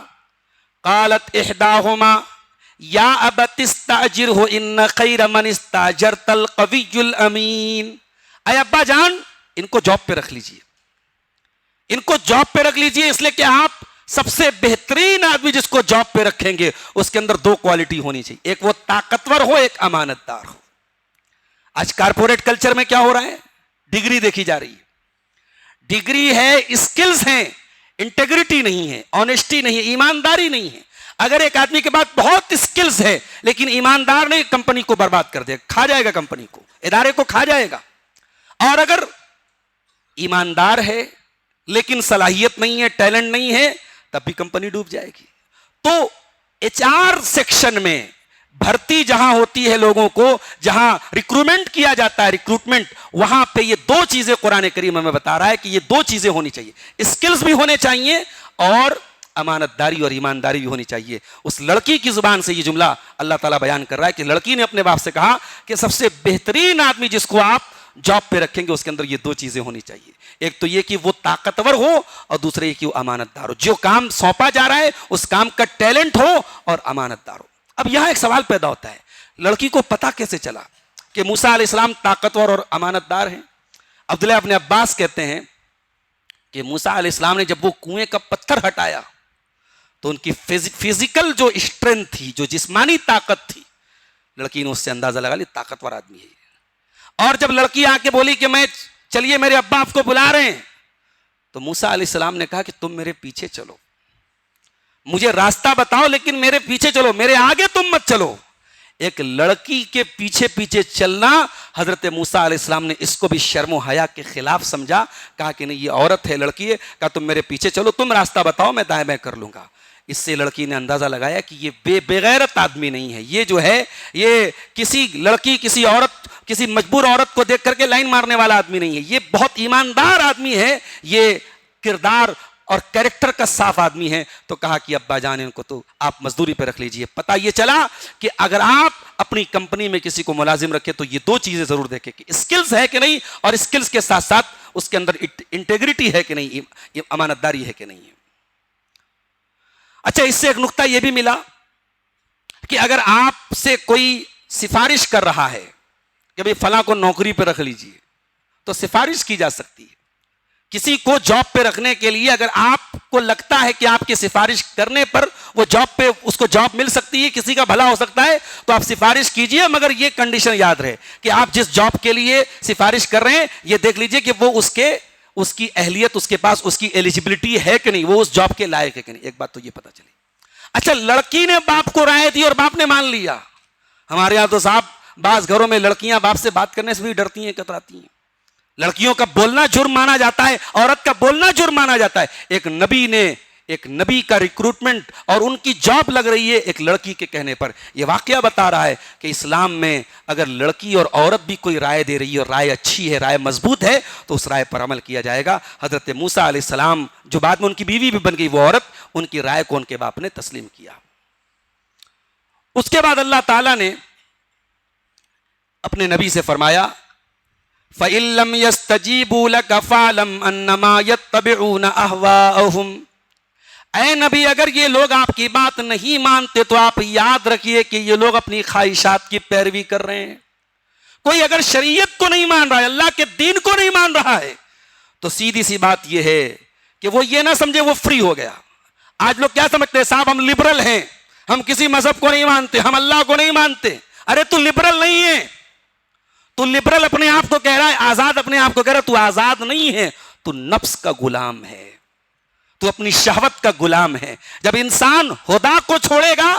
قالت احداہما یا ابت استاجرہ ان خیر من استاجرت القوی الامین، اے ابا جان ان کو جاب پہ رکھ لیجئے، ان کو جاب پہ رکھ لیجئے، اس لیے کہ آپ سب سے بہترین آدمی جس کو جاب پہ رکھیں گے اس کے اندر 2 کوالٹی ہونی چاہیے، ایک وہ طاقتور ہو، ایک امانت دار ہو۔ آج کارپوریٹ کلچر میں کیا ہو رہا ہے؟ ڈگری دیکھی جا رہی ہے، ڈگری ہے، اسکلز ہیں، انٹیگریٹی نہیں ہے، آنیسٹی نہیں ہے، ایمانداری نہیں ہے۔ اگر ایک آدمی کے پاس بہت اسکلز ہے لیکن ایماندار نہیں، کمپنی کو برباد کر دے گا، کھا جائے گا، کمپنی کو، ادارے کو کھا جائے گا۔ اور اگر ایماندار ہے لیکن صلاحیت نہیں ہے، ٹیلنٹ نہیں ہے، تب بھی کمپنی ڈوب جائے گی۔ تو ایچ آر سیکشن میں بھرتی جہاں ہوتی ہے لوگوں کو، جہاں ریکروٹمنٹ کیا جاتا ہے، ریکروٹمنٹ، وہاں پہ یہ 2 چیزیں قرآن کریم ہمیں بتا رہا ہے کہ یہ 2 چیزیں ہونی چاہیے، اسکلز بھی ہونے چاہیے اور امانت داری اور ایمانداری بھی ہونی چاہیے۔ اس لڑکی کی زبان سے یہ جملہ اللہ تعالیٰ بیان کر رہا ہے کہ لڑکی نے اپنے باپ سے کہا کہ سب سے بہترین آدمی جس کو آپ جاب پہ رکھیں گے اس کے اندر یہ 2 چیزیں ہونی چاہیے، ایک تو یہ کہ وہ طاقتور ہو اور دوسرے یہ کہ وہ امانت دار ہو، جو کام سونپا جا رہا ہے اس کام کا ٹیلنٹ ہو اور امانت دار ہو۔ اب یہاں ایک سوال پیدا ہوتا ہے، لڑکی کو پتا کیسے چلا کہ موسیٰ علیہ السلام طاقتور اور امانت دار ہیں؟ عبداللہ ابن عباس کہتے ہیں کہ موسیٰ علیہ السلام نے جب وہ کنویں کا پتھر ہٹایا تو ان کی فزیکل جو اسٹرینتھ تھی، جو جسمانی طاقت تھی، لڑکی نے اس سے اندازہ لگا لی طاقتور آدمی ہے۔ اور جب لڑکی آ کے بولی کہ میں چلیے میرے ابا آپ کو بلا رہے ہیں، تو موسیٰ علیہ السلام نے کہا کہ تم میرے پیچھے چلو، مجھے راستہ بتاؤ لیکن میرے پیچھے چلو، میرے آگے تم مت چلو۔ ایک لڑکی کے پیچھے پیچھے چلنا، حضرت موسیٰ علیہ السلام نے اس کو بھی شرم و حیا کے خلاف سمجھا، کہا کہ نہیں یہ عورت ہے، لڑکی ہے، کہا تم میرے پیچھے چلو، تم راستہ بتاؤ، میں دائیں بائیں کر لوں گا۔ اس سے لڑکی نے اندازہ لگایا کہ یہ بغیرت آدمی نہیں ہے، یہ جو ہے یہ کسی لڑکی، کسی عورت، کسی مجبور عورت کو دیکھ کر کے لائن مارنے والا آدمی نہیں ہے، یہ بہت ایماندار آدمی ہے، یہ کردار اور کریکٹر کا صاف آدمی ہے۔ تو کہا کہ ابا جان ان کو تو آپ مزدوری پہ رکھ لیجئے۔ پتہ یہ چلا کہ اگر آپ اپنی کمپنی میں کسی کو ملازم رکھے تو یہ 2 چیزیں ضرور دیکھیں کہ اسکلز ہے کہ نہیں، اور اسکلز کے ساتھ ساتھ اس کے اندر انٹیگریٹی ہے کہ نہیں، امانت داری ہے کہ نہیں ہے۔ اچھا، اس سے ایک نقطہ یہ بھی ملا کہ اگر آپ سے کوئی سفارش کر رہا ہے کہ بھئی فلاں کو نوکری پہ رکھ لیجئے، تو سفارش کی جا سکتی ہے۔ کسی کو جاب پہ رکھنے کے لیے اگر آپ کو لگتا ہے کہ آپ کی سفارش کرنے پر وہ جاب پہ اس کو جاب مل سکتی ہے، کسی کا بھلا ہو سکتا ہے، تو آپ سفارش کیجئے، مگر یہ کنڈیشن یاد رہے کہ آپ جس جاب کے لیے سفارش کر رہے ہیں یہ دیکھ لیجئے کہ وہ اس کی اہلیت، اس کے پاس اس کی ایلیجبلٹی ہے کہ نہیں، وہ اس جاب کے لائق ہے کہ نہیں، ایک بات تو یہ پتا چلی۔ اچھا، لڑکی نے باپ کو رائے دی اور باپ نے مان لیا۔ ہمارے یہاں تو صاحب بعض گھروں میں لڑکیاں باپ سے بات کرنے سے بھی ڈرتی ہیں، کتراتی ہیں۔ لڑکیوں کا بولنا جرم مانا جاتا ہے، عورت کا بولنا جرم مانا جاتا ہے۔ ایک نبی کا ریکروٹمنٹ اور ان کی جاب لگ رہی ہے ایک لڑکی کے کہنے پر۔ یہ واقعہ بتا رہا ہے کہ اسلام میں اگر لڑکی اور عورت بھی کوئی رائے دے رہی ہے اور رائے اچھی ہے، رائے مضبوط ہے، تو اس رائے پر عمل کیا جائے گا۔ حضرت موسیٰ علیہ السلام جو بعد میں ان کی بیوی بھی بن گئی، وہ عورت، ان کی رائے کو ان کے باپ نے تسلیم کیا۔ اس کے بعد اللہ تعالیٰ نے اپنے نبی سے فرمایا، فَإِن لَّمْ يَسْتَجِيبُوا لَكَ فَاعْلَمْ أَنَّمَا يَتَّبِعُونَ أَهْوَاءَهُمْ۔ اے نبی، اگر یہ لوگ آپ کی بات نہیں مانتے تو آپ یاد رکھیے کہ یہ لوگ اپنی خواہشات کی پیروی کر رہے ہیں۔ کوئی اگر شریعت کو نہیں مان رہا ہے، اللہ کے دین کو نہیں مان رہا ہے، تو سیدھی سی بات یہ ہے کہ وہ یہ نہ سمجھے وہ فری ہو گیا۔ آج لوگ کیا سمجھتے ہیں؟ صاحب ہم لبرل ہیں، ہم کسی مذہب کو نہیں مانتے، ہم اللہ کو نہیں مانتے۔ ارے تو لبرل نہیں ہے، تو لبرل اپنے آپ کو کہہ رہا ہے، آزاد اپنے آپ کو کہہ رہا ہے، تو آزاد نہیں ہے، تو نفس کا غلام ہے، تو اپنی شہوت کا غلام ہے۔ جب انسان خدا کو چھوڑے گا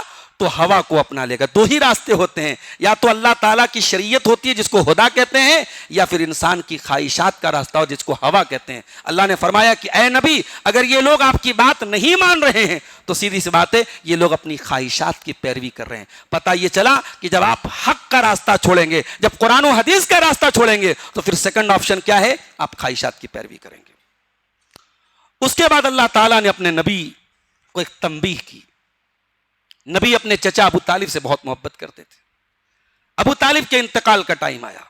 تو ہوا کو اپنا لے گا. دو ہی راستے ہوتے ہیں, یا تو اللہ تعالیٰ کی شریعت ہوتی ہے جس کو ہدا کہتے ہیں, یا پھر انسان کی خواہشات کا راستہ ہو جس کو ہوا کہتے ہیں. اللہ نے فرمایا کہ اے نبی اگر یہ لوگ آپ کی بات نہیں مان رہے ہیں تو سیدھی سی بات ہے یہ لوگ اپنی خواہشات کی پیروی کر رہے ہیں. پتہ یہ چلا کہ جب آپ حق کا راستہ چھوڑیں گے, جب قرآن و حدیث کا راستہ چھوڑیں گے, تو پھر سیکنڈ آپشن کیا ہے؟ آپ خواہشات کی پیروی کریں گے. اس کے بعد اللہ تعالیٰ نے اپنے نبی کو ایک تنبیہ کی. نبی اپنے چچا ابو طالب سے بہت محبت کرتے تھے. ابو طالب کے انتقال کا ٹائم آیا,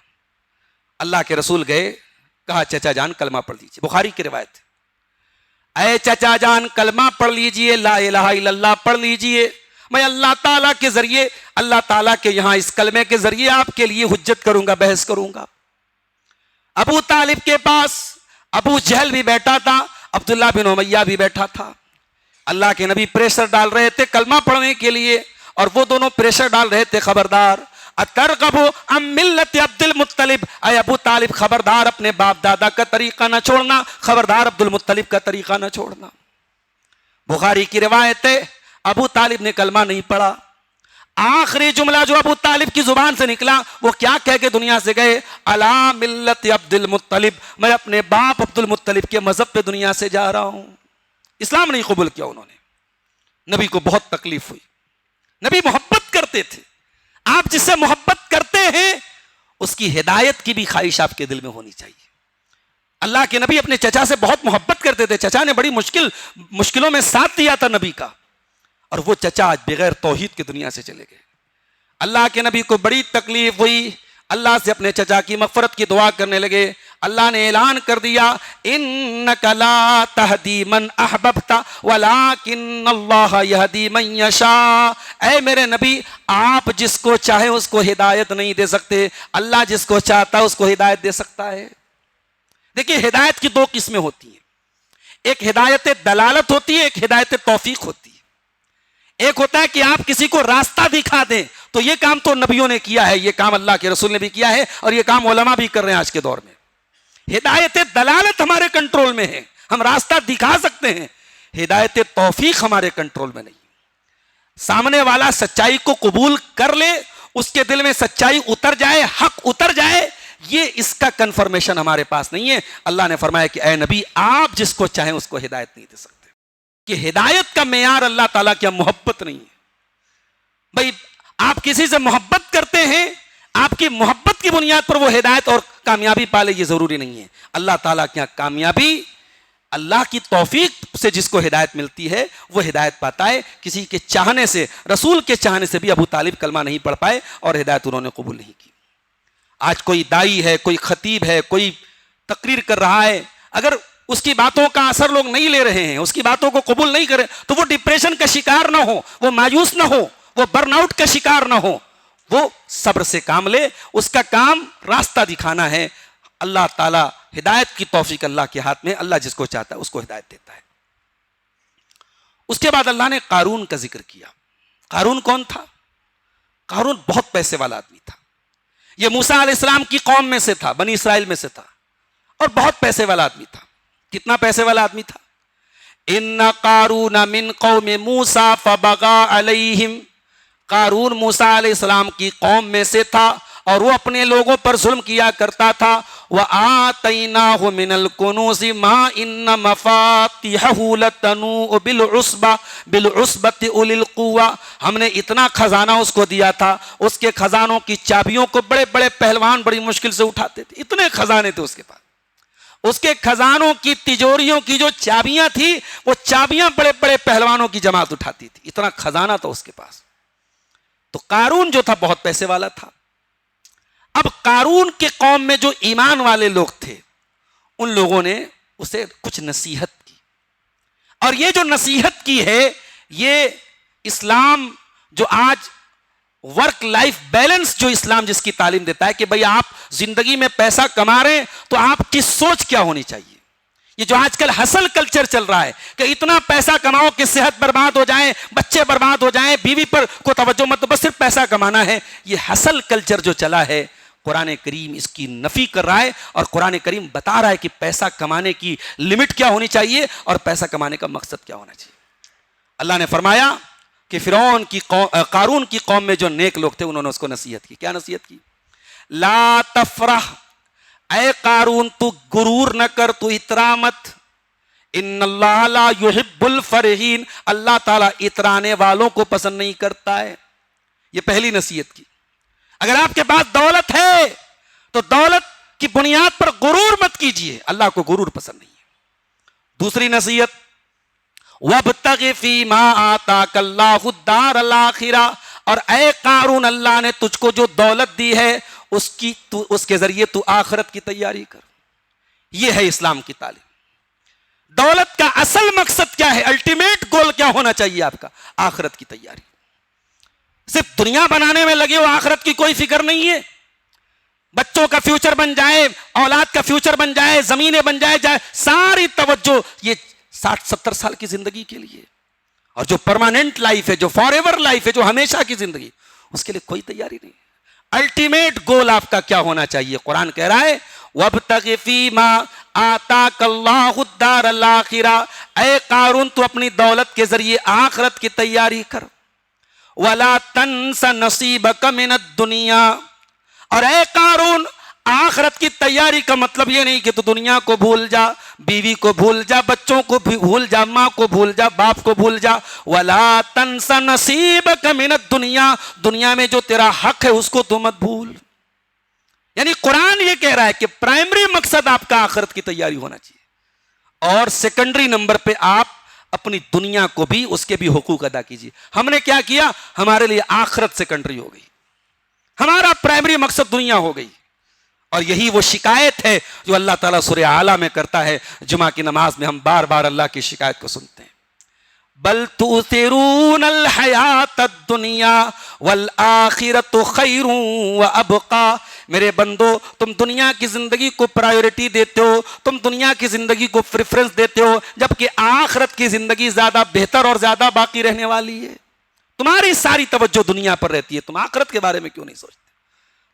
اللہ کے رسول گئے, کہا چچا جان کلمہ پڑھ لیجیے. بخاری کی روایت ہے, اے چچا جان کلمہ پڑھ لیجیے, لا الہ الا اللہ پڑھ لیجیے, میں اللہ تعالیٰ کے ذریعے, اللہ تعالیٰ کے یہاں اس کلمے کے ذریعے آپ کے لیے حجت کروں گا, بحث کروں گا. ابو طالب کے پاس ابو جہل بھی بیٹھا تھا, عبداللہ بن امیہ بھی بیٹھا تھا. اللہ کے نبی پریشر ڈال رہے تھے کلمہ پڑھنے کے لیے, اور وہ دونوں پریشر ڈال رہے تھے, خبردار اترغبوا عن ملت عبد المطلب, اے ابو طالب خبردار اپنے باپ دادا کا طریقہ نہ چھوڑنا, خبردار عبد المطلب کا طریقہ نہ چھوڑنا. بخاری کی روایت ہے ابو طالب نے کلمہ نہیں پڑھا. آخری جملہ جو ابو طالب کی زبان سے نکلا وہ کیا کہہ کے دنیا سے گئے؟ علی ملت عبد المطلب, میں اپنے باپ عبد المطلب کے مذہب پہ دنیا سے جا رہا ہوں. اسلام نہیں قبول کیا انہوں نے. نبی کو بہت تکلیف ہوئی. نبی محبت کرتے تھے. آپ جس سے محبت کرتے ہیں اس کی ہدایت کی بھی خواہش آپ کے دل میں ہونی چاہیے. اللہ کے نبی اپنے چچا سے بہت محبت کرتے تھے. چچا نے بڑی مشکلوں میں ساتھ دیا تھا نبی کا, اور وہ چچا آج بغیر توحید کی دنیا سے چلے گئے. اللہ کے نبی کو بڑی تکلیف ہوئی. اللہ سے اپنے چچا کی مغفرت کی دعا کرنے لگے. اللہ نے اعلان کر دیا انک لا تہدی من احببت ولکن اللہ یہدی من یشاء. اے میرے نبی آپ جس کو چاہے اس کو ہدایت نہیں دے سکتے, اللہ جس کو چاہتا ہے اس کو ہدایت دے سکتا ہے. دیکھیے ہدایت کی دو قسمیں ہوتی ہیں, ایک ہدایت دلالت ہوتی ہے, ایک ہدایت توفیق ہوتی ہے. ایک ہوتا ہے کہ آپ کسی کو راستہ دکھا دیں, تو یہ کام تو نبیوں نے کیا ہے, یہ کام اللہ کے رسول نے بھی کیا ہے, اور یہ کام علماء بھی کر رہے ہیں آج کے دور میں. ہدایت دلالت ہمارے کنٹرول میں ہے, ہم راستہ دکھا سکتے ہیں. ہدایت توفیق ہمارے کنٹرول میں نہیں. سامنے والا سچائی کو قبول کر لے, اس کے دل میں سچائی اتر جائے, حق اتر جائے, یہ اس کا کنفرمیشن ہمارے پاس نہیں ہے. اللہ نے فرمایا کہ اے نبی آپ جس کو چاہیں اس کو ہدایت نہیں دے سکتے. کہ ہدایت کا معیار اللہ تعالیٰ کی محبت نہیں ہے. بھائی آپ کسی سے محبت کرتے ہیں, آپ کی محبت کی بنیاد پر وہ ہدایت اور کامیابی پالے, یہ ضروری نہیں ہے. اللہ تعالیٰ کے یہاں کامیابی اللہ کی توفیق سے جس کو ہدایت ملتی ہے وہ ہدایت پاتا ہے. کسی کے چاہنے سے, رسول کے چاہنے سے بھی ابو طالب کلمہ نہیں پڑھ پائے اور ہدایت انہوں نے قبول نہیں کی. آج کوئی دائی ہے, کوئی خطیب ہے, کوئی تقریر کر رہا ہے, اگر اس کی باتوں کا اثر لوگ نہیں لے رہے ہیں, اس کی باتوں کو قبول نہیں کریں, تو وہ ڈپریشن کا شکار نہ ہو, وہ مایوس نہ ہو, وہ برن آؤٹ کا شکار نہ ہو, وہ صبر سے کام لے. اس کا کام راستہ دکھانا ہے. اللہ تعالیٰ ہدایت کی توفیق اللہ کے ہاتھ میں, اللہ جس کو چاہتا ہے اس کو ہدایت دیتا ہے. اس کے بعد اللہ نے قارون کا ذکر کیا. قارون کون تھا؟ قارون بہت پیسے والا آدمی تھا. یہ موسیٰ علیہ السلام کی قوم میں سے تھا, بنی اسرائیل میں سے تھا, اور بہت پیسے والا آدمی تھا. کتنا پیسے والا آدمی تھا؟ ان قارون من قوم موسیٰ فبغى علیہم. قارون موسیٰ علیہ السلام کی قوم میں سے تھا اور وہ اپنے لوگوں پر ظلم کیا کرتا تھا. وَآتَيْنَاهُ مِنَ الْكُنُوزِ مَا إِنَّ مَفَاتِحَهُ لَتَنُوءُ بِالْعُصْبَةِ أُولِي الْقُوَّةِ. ہم نے اتنا خزانہ اس کو دیا تھا, اس کے خزانوں کی چابیوں کو بڑے بڑے پہلوان بڑی مشکل سے اٹھاتے تھے. اتنے خزانے تھے اس کے پاس. اس کے خزانوں کی تجوریوں کی جو چابیاں تھی وہ چابیاں بڑے بڑے پہلوانوں کی جماعت اٹھاتی تھی. اتنا خزانہ تھا اس کے پاس. تو قارون جو تھا بہت پیسے والا تھا. اب قارون کے قوم میں جو ایمان والے لوگ تھے ان لوگوں نے اسے کچھ نصیحت کی, اور یہ جو نصیحت کی ہے یہ اسلام جو آج ورک لائف بیلنس جو اسلام جس کی تعلیم دیتا ہے کہ بھئی آپ زندگی میں پیسہ کما رہے ہیں تو آپ کی سوچ کیا ہونی چاہیے. یہ جو آج کل ہسل کلچر چل رہا ہے کہ اتنا پیسہ کماؤ کہ صحت برباد ہو جائے, بچے برباد ہو جائیں, بیوی پر کو توجہ مت, بس صرف پیسہ کمانا ہے, یہ ہسل کلچر جو چلا ہے قرآن کریم اس کی نفی کر رہا ہے. اور قرآن کریم بتا رہا ہے کہ پیسہ کمانے کی لمٹ کیا ہونی چاہیے اور پیسہ کمانے کا مقصد کیا ہونا چاہیے. اللہ نے فرمایا کہ قارون کی قوم میں جو نیک لوگ تھے انہوں نے اس کو نصیحت کی. کیا نصیحت کی؟ لا تفرح، اے قارون تو غرور نہ کر، تو اترا مت. ان اللہ لا یحب الفرحین، اللہ تعالیٰ اترانے والوں کو پسند نہیں کرتا ہے. یہ پہلی نصیحت کی. اگر آپ کے پاس دولت ہے تو دولت کی بنیاد پر غرور مت کیجیے، اللہ کو غرور پسند نہیں ہے. دوسری نصیحت، وَابْتَغِ فِي مَا آتَاكَ اللَّهُ الدَّارَ الْآخِرَةَ، اور اے قارون اللہ نے تجھ کو جو دولت دی ہے اس کے ذریعے تو آخرت کی تیاری کر. یہ ہے اسلام کی تعلیم. دولت کا اصل مقصد کیا ہے؟ الٹیمیٹ گول کیا ہونا چاہیے آپ کا؟ آخرت کی تیاری. صرف دنیا بنانے میں لگے ہو، آخرت کی کوئی فکر نہیں ہے. بچوں کا فیوچر بن جائے، اولاد کا فیوچر بن جائے، زمینیں بن جائے، ساری توجہ یہ 60-70 سال کی زندگی کے لیے. اور جو پرماننٹ لائف ہے، جو فار ایور لائف ہے، جو ہمیشہ کی زندگی، اس کے لیے کوئی تیاری نہیں. الٹیمیٹ گول آپ کا کیا ہونا چاہیے؟ قرآن کہہ رہا ہے وَابْتَغِ فِي مَا آتَاكَ اللَّهُ الدَّارَ الْآخِرَةَ، اے قارون تو اپنی دولت کے ذریعے آخرت کی تیاری کر. وَلَا تَنْسَ نَصِيبَكَ مِنَ الدُّنْيَا، اور اے قارون آخرت کی تیاری کا مطلب یہ نہیں کہ تو دنیا کو بھول جا، بیوی کو بھول جا، بچوں کو بھول جا، ماں کو بھول جا، باپ کو بھول جا. وَلَا تَنْسَ نَصِيبَكَ مِنَ الدُّنْيَا، دنیا میں جو تیرا حق ہے اس کو تو مت بھول. یعنی قرآن یہ کہہ رہا ہے کہ پرائمری مقصد آپ کا آخرت کی تیاری ہونا چاہیے، اور سیکنڈری نمبر پہ آپ اپنی دنیا کو بھی، اس کے بھی حقوق ادا کیجیے. ہم نے کیا کیا؟ ہمارے لیے آخرت سیکنڈری ہو گئی، ہمارا پرائمری مقصد دنیا ہو گئی. اور یہی وہ شکایت ہے جو اللہ تعالیٰ سورہ اعلیٰ میں کرتا ہے. جمعہ کی نماز میں ہم بار بار اللہ کی شکایت کو سنتے ہیں. بل تؤثرون الحیات الدنیا والآخرۃ خیر وابقی، میرے بندو تم دنیا کی زندگی کو پرائیورٹی دیتے ہو، تم دنیا کی زندگی کو پریفرنس دیتے ہو، جبکہ آخرت کی زندگی زیادہ بہتر اور زیادہ باقی رہنے والی ہے. تمہاری ساری توجہ دنیا پر رہتی ہے، تم آخرت کے بارے میں کیوں نہیں سوچتے؟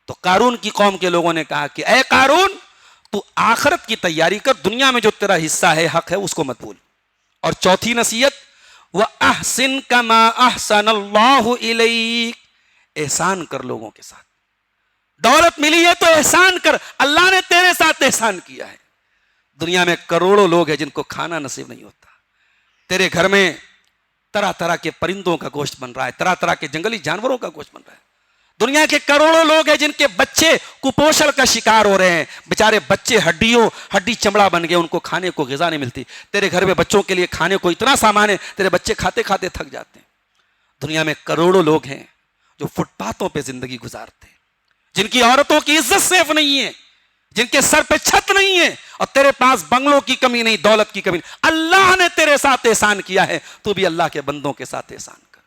تو قارون کی قوم کے لوگوں نے کہا کہ اے قارون تو آخرت کی تیاری کر، دنیا میں جو تیرا حصہ ہے، حق ہے، اس کو مت بھول. اور چوتھی نصیحت، وَأَحْسِن كَمَا أَحْسَنَ اللَّهُ إِلَيْكَ، احسان کر لوگوں کے ساتھ. دولت ملی ہے تو احسان کر، اللہ نے تیرے ساتھ احسان کیا ہے. دنیا میں کروڑوں لوگ ہیں جن کو کھانا نصیب نہیں ہوتا. تیرے گھر میں طرح طرح کے پرندوں کا گوشت بن رہا ہے، طرح طرح کے جنگلی جانوروں کا گوشت بن رہا ہے. دنیا کے کروڑوں لوگ ہیں جن کے بچے کپوشن کا شکار ہو رہے ہیں. بیچارے بچے ہڈی چمڑا بن گئے، ان کو کھانے کو غذا نہیں ملتی. تیرے گھر میں بچوں کے لیے کھانے کو اتنا سامان ہے، تیرے بچے کھاتے کھاتے تھک جاتے ہیں. دنیا میں کروڑوں لوگ ہیں جو فٹ پاتھوں پہ زندگی گزارتے ہیں، جن کی عورتوں کی عزت سیف نہیں ہے، جن کے سر پہ چھت نہیں ہے، اور تیرے پاس بنگلوں کی کمی نہیں، دولت کی کمی نہیں. اللہ نے تیرے ساتھ احسان کیا ہے، تو بھی اللہ کے بندوں کے ساتھ احسان کر.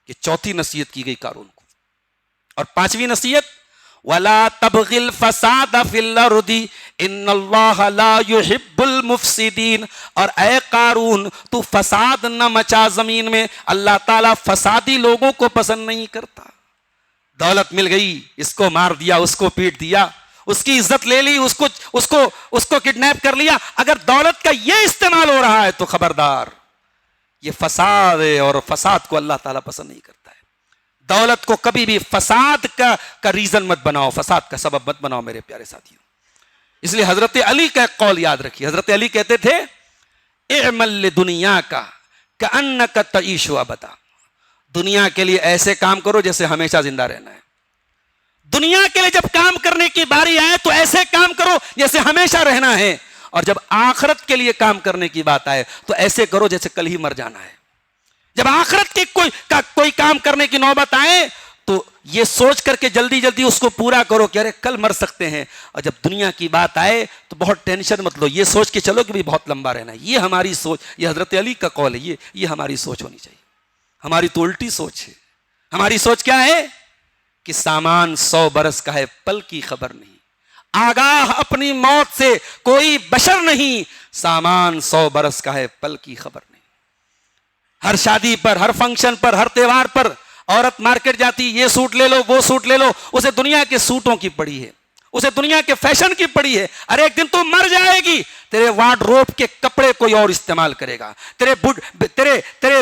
یہ چوتھی نصیحت کی گئی قارون کو. اور پانچویں نصیحت، وَلَا تَبْغِ الْفَسَادَ فِي الْأَرْضِ إِنَّ اللَّهَ لَا يُحِبُّ الْمُفْسِدِينَ، اور اے قارون تو فساد نہ مچا زمین میں، اللہ تعالیٰ فسادی لوگوں کو پسند نہیں کرتا. دولت مل گئی، اس کو مار دیا، اس کو پیٹ دیا، اس کی عزت لے لی، اس کو کڈنیپ کر لیا. اگر دولت کا یہ استعمال ہو رہا ہے تو خبردار، یہ فساد ہے، اور فساد کو اللہ تعالیٰ پسند نہیں کرتا ہے. دولت کو کبھی بھی فساد کا ریزن مت بناؤ، فساد کا سبب مت بناؤ میرے پیارے ساتھیوں. اس لیے حضرت علی کا ایک قول یاد رکھیے. حضرت علی کہتے تھے اعمل لدنیاک کأنک تعیش ابدا، دنیا کے لیے ایسے کام کرو جیسے ہمیشہ زندہ رہنا ہے. دنیا کے لیے جب کام کرنے کی باری آئے تو ایسے کام کرو جیسے ہمیشہ رہنا ہے، اور جب آخرت کے لیے کام کرنے کی بات آئے تو ایسے کرو جیسے کل ہی مر جانا ہے. جب آخرت کی کوئی کام کرنے کی نوبت آئے تو یہ سوچ کر کے جلدی جلدی اس کو پورا کرو کہ ارے کل مر سکتے ہیں. اور جب دنیا کی بات آئے تو بہت ٹینشن مت لو، یہ سوچ کے چلو کہ بھی بہت لمبا رہنا ہے. یہ ہماری سوچ، یہ حضرت علی کا قول ہے، یہ ہماری سوچ ہونی چاہیے. ہماری تو الٹی سوچ ہے. ہماری سوچ کیا ہے کہ سامان 100 برس کا ہے، پل کی خبر نہیں. آگاہ اپنی موت سے کوئی بشر نہیں، سامان 100 برس کا ہے، پل کی خبر نہیں. ہر شادی پر، ہر فنکشن پر، ہر تہوار پر عورت مارکیٹ جاتی، یہ سوٹ لے لو، وہ سوٹ لے لو. اسے دنیا کے سوٹوں کی پڑی ہے، اسے دنیا کے فیشن کی پڑی ہے. ارے ایک دن تو مر جائے گی، تیرے وارڈروب کے کپڑے کوئی اور استعمال کرے گا، تیرے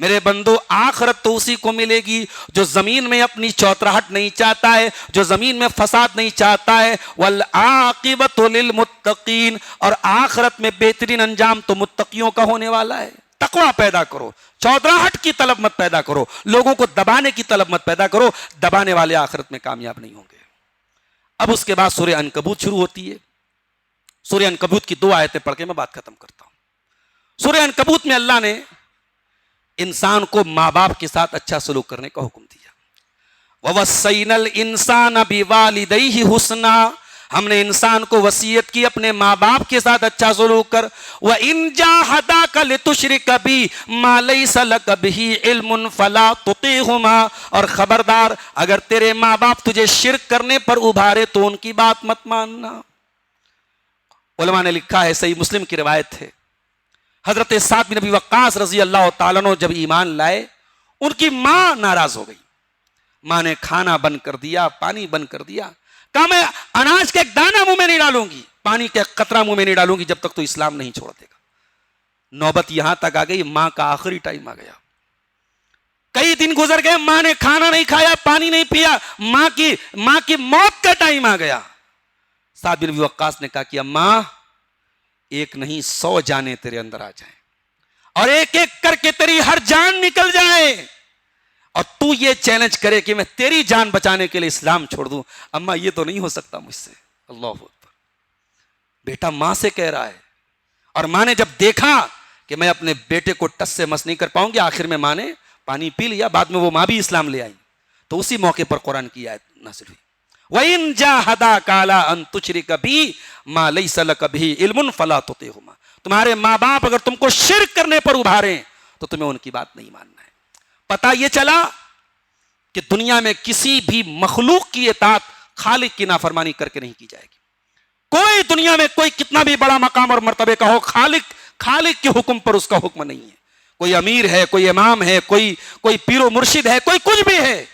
میرے بندو آخرت تو اسی کو ملے گی جو زمین میں اپنی چوتراہٹ نہیں چاہتا ہے، جو زمین میں فساد نہیں چاہتا ہے. والعاقبۃ للمتقین، اور آخرت میں بہترین انجام تو متقیوں کا ہونے والا ہے. تقویٰ پیدا کرو، چوتراہٹ کی طلب مت پیدا کرو، لوگوں کو دبانے کی طلب مت پیدا کرو. دبانے والے آخرت میں کامیاب نہیں ہوں گے. اب اس کے بعد سورہ عنکبوت شروع ہوتی ہے. سورہ عنکبوت کی 2 آیتیں پڑھ کے میں بات ختم کرتا ہوں. سورہ عنکبوت میں اللہ نے انسان کو ماں باپ کے ساتھ اچھا سلوک کرنے کا حکم دیا. وَوَصَّيْنَا الْإِنسَانَ بِوَالِدَيْهِ حُسْنًا، ہم نے انسان کو وصیت کی اپنے ماں باپ کے ساتھ اچھا سلوک کر. وَإِن جَاهَدَاكَ لِتُشْرِكَ بِي مَا لَيْسَ لَكَ بِهِ عِلْمٌ فَلَا تُطِعْهُمَا، اور خبردار اگر تیرے ماں باپ تجھے شرک کرنے پر ابھارے تو ان کی بات مت ماننا. علماء نے لکھا ہے، صحیح مسلم کی روایت ہے، حضرت سعد بن ابی وقاص رضی اللہ تعالیٰ عنہ جب ایمان لائے، ان کی ماں ناراض ہو گئی. ماں نے کھانا بند کر دیا، پانی بند کر دیا. کہا میں اناج کا ایک دانہ منہ میں نہیں ڈالوں گی، پانی کا ایک قطرہ منہ میں نہیں ڈالوں گی جب تک تو اسلام نہیں چھوڑ دے گا. نوبت یہاں تک آ گئی، ماں کا آخری ٹائم آ گیا. کئی دن گزر گئے، ماں نے کھانا نہیں کھایا، پانی نہیں پیا، ماں کی موت کا ٹائم آ گیا. سعد بن ابی وقاص نے کہا کہ اماں، ایک نہیں 100 جانیں تیرے اندر آ جائیں اور ایک ایک کر کے تیری ہر جان نکل جائے، اور تو یہ چیلنج کرے کہ میں تیری جان بچانے کے لیے اسلام چھوڑ دوں. اماں یہ تو نہیں ہو سکتا مجھ سے. اللہ اکبر. بیٹا ماں سے کہہ رہا ہے، اور ماں نے جب دیکھا کہ میں اپنے بیٹے کو ٹس سے مس نہیں کر پاؤں گی، آخر میں ماں نے پانی پی لیا. بعد میں وہ ماں بھی اسلام لے آئی. تو اسی موقع پر قرآن کی آیت نازل ہوئی، وَإِن جَاهَدَاكَ عَلَىٰ أَن تُشْرِكَ بِي مَا لَيْسَ لَكَ بِهِ عِلْمٌ فَلَا تُطِعْهُمَا. تمہارے ماں باپ اگر تم کو شرک کرنے پر ابھاریں تو تمہیں ان کی بات نہیں ماننا ہے. پتہ یہ چلا کہ دنیا میں کسی بھی مخلوق کی اطاعت خالق کی نافرمانی کر کے نہیں کی جائے گی. کوئی دنیا میں کوئی کتنا بھی بڑا مقام اور مرتبے کا ہو، خالق کے حکم پر اس کا حکم نہیں ہے. کوئی امیر ہے، کوئی امام ہے، کوئی پیر و مرشد ہے، کوئی کچھ بھی ہے،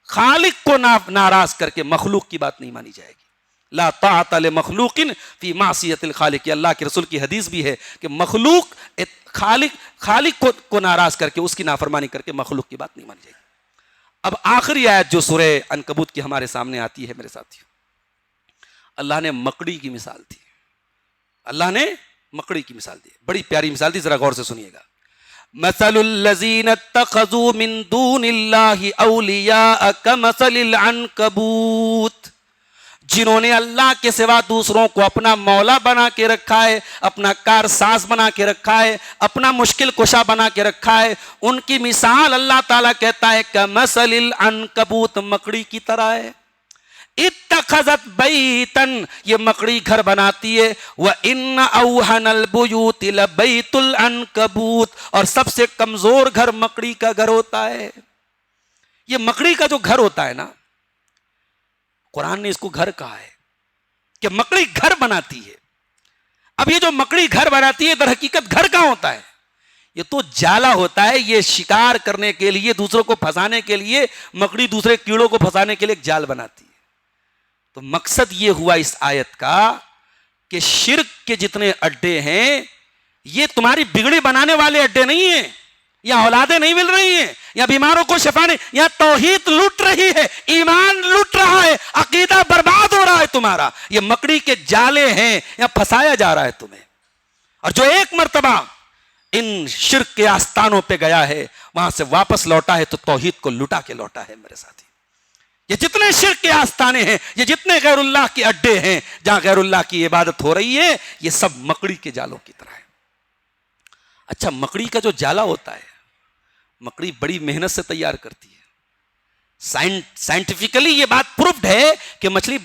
خالق کو ناراض کر کے مخلوق کی بات نہیں مانی جائے گی. لا طاعت لمخلوق فی معصیت الخالق. اللہ کے رسول کی حدیث بھی ہے کہ مخلوق خالق کو ناراض کر کے، اس کی نافرمانی کر کے مخلوق کی بات نہیں مانی جائے گی. اب آخری آیت جو سورہ عنکبوت کی ہمارے سامنے آتی ہے میرے ساتھیوں، اللہ نے مکڑی کی مثال دی. اللہ نے مکڑی کی مثال دی، بڑی پیاری مثال دی، ذرا غور سے سنیے گا. مثل الذین اتخذوا من دون اللہ اولیاء کمثل العنکبوت، جنہوں نے اللہ کے سوا دوسروں کو اپنا مولا بنا کے رکھا ہے، اپنا کار ساز بنا کے رکھا ہے، اپنا مشکل کشا بنا کے رکھا ہے، ان کی مثال اللہ تعالیٰ کہتا ہے کمثل العنکبوت، مکڑی کی طرح ہے. اتخذت بیتن، یہ مکڑی گھر بناتی ہے. وَإِنَّ أَوْهَنَ الْبُيُوتِ لَبَيْتُ الْعَنْكَبُوتِ، اور سب سے کمزور گھر مکڑی کا گھر ہوتا ہے. یہ مکڑی کا جو گھر ہوتا ہے نا، قرآن نے اس کو گھر کہا ہے کہ مکڑی گھر بناتی ہے. اب یہ جو مکڑی گھر بناتی ہے در حقیقت گھر کہاں ہوتا ہے؟ یہ تو جالا ہوتا ہے. یہ شکار کرنے کے لیے، دوسروں کو پھنسانے کے لیے، مکڑی دوسرے کیڑوں کو پھنسانے کے لیے ایک جال بناتی ہے. تو مقصد یہ ہوا اس آیت کا کہ شرک کے جتنے اڈے ہیں یہ تمہاری بگڑی بنانے والے اڈے نہیں ہیں. یہاں اولادیں نہیں مل رہی ہیں، یا بیماروں کو شفا نہیں، یہاں توحید لٹ رہی ہے، ایمان لٹ رہا ہے، عقیدہ برباد ہو رہا ہے تمہارا. یہ مکڑی کے جالے ہیں، یہاں پھنسایا جا رہا ہے تمہیں. اور جو ایک مرتبہ ان شرک کے آستانوں پہ گیا ہے، وہاں سے واپس لوٹا ہے تو توحید کو لٹا کے لوٹا ہے. میرے ساتھی، یہ جتنے شرک کے آستانے ہیں، یہ جتنے غیر اللہ کے اڈے ہیں جہاں غیر اللہ کی عبادت ہو رہی ہے، یہ سب مکڑی کے جالوں کی طرح ہے. اچھا، مکڑی کا جو جالا ہوتا ہے، مکڑی بڑی محنت سے تیار کرتی ہے. سائنٹیفکلی یہ بات پروفڈ ہے کہ مکڑی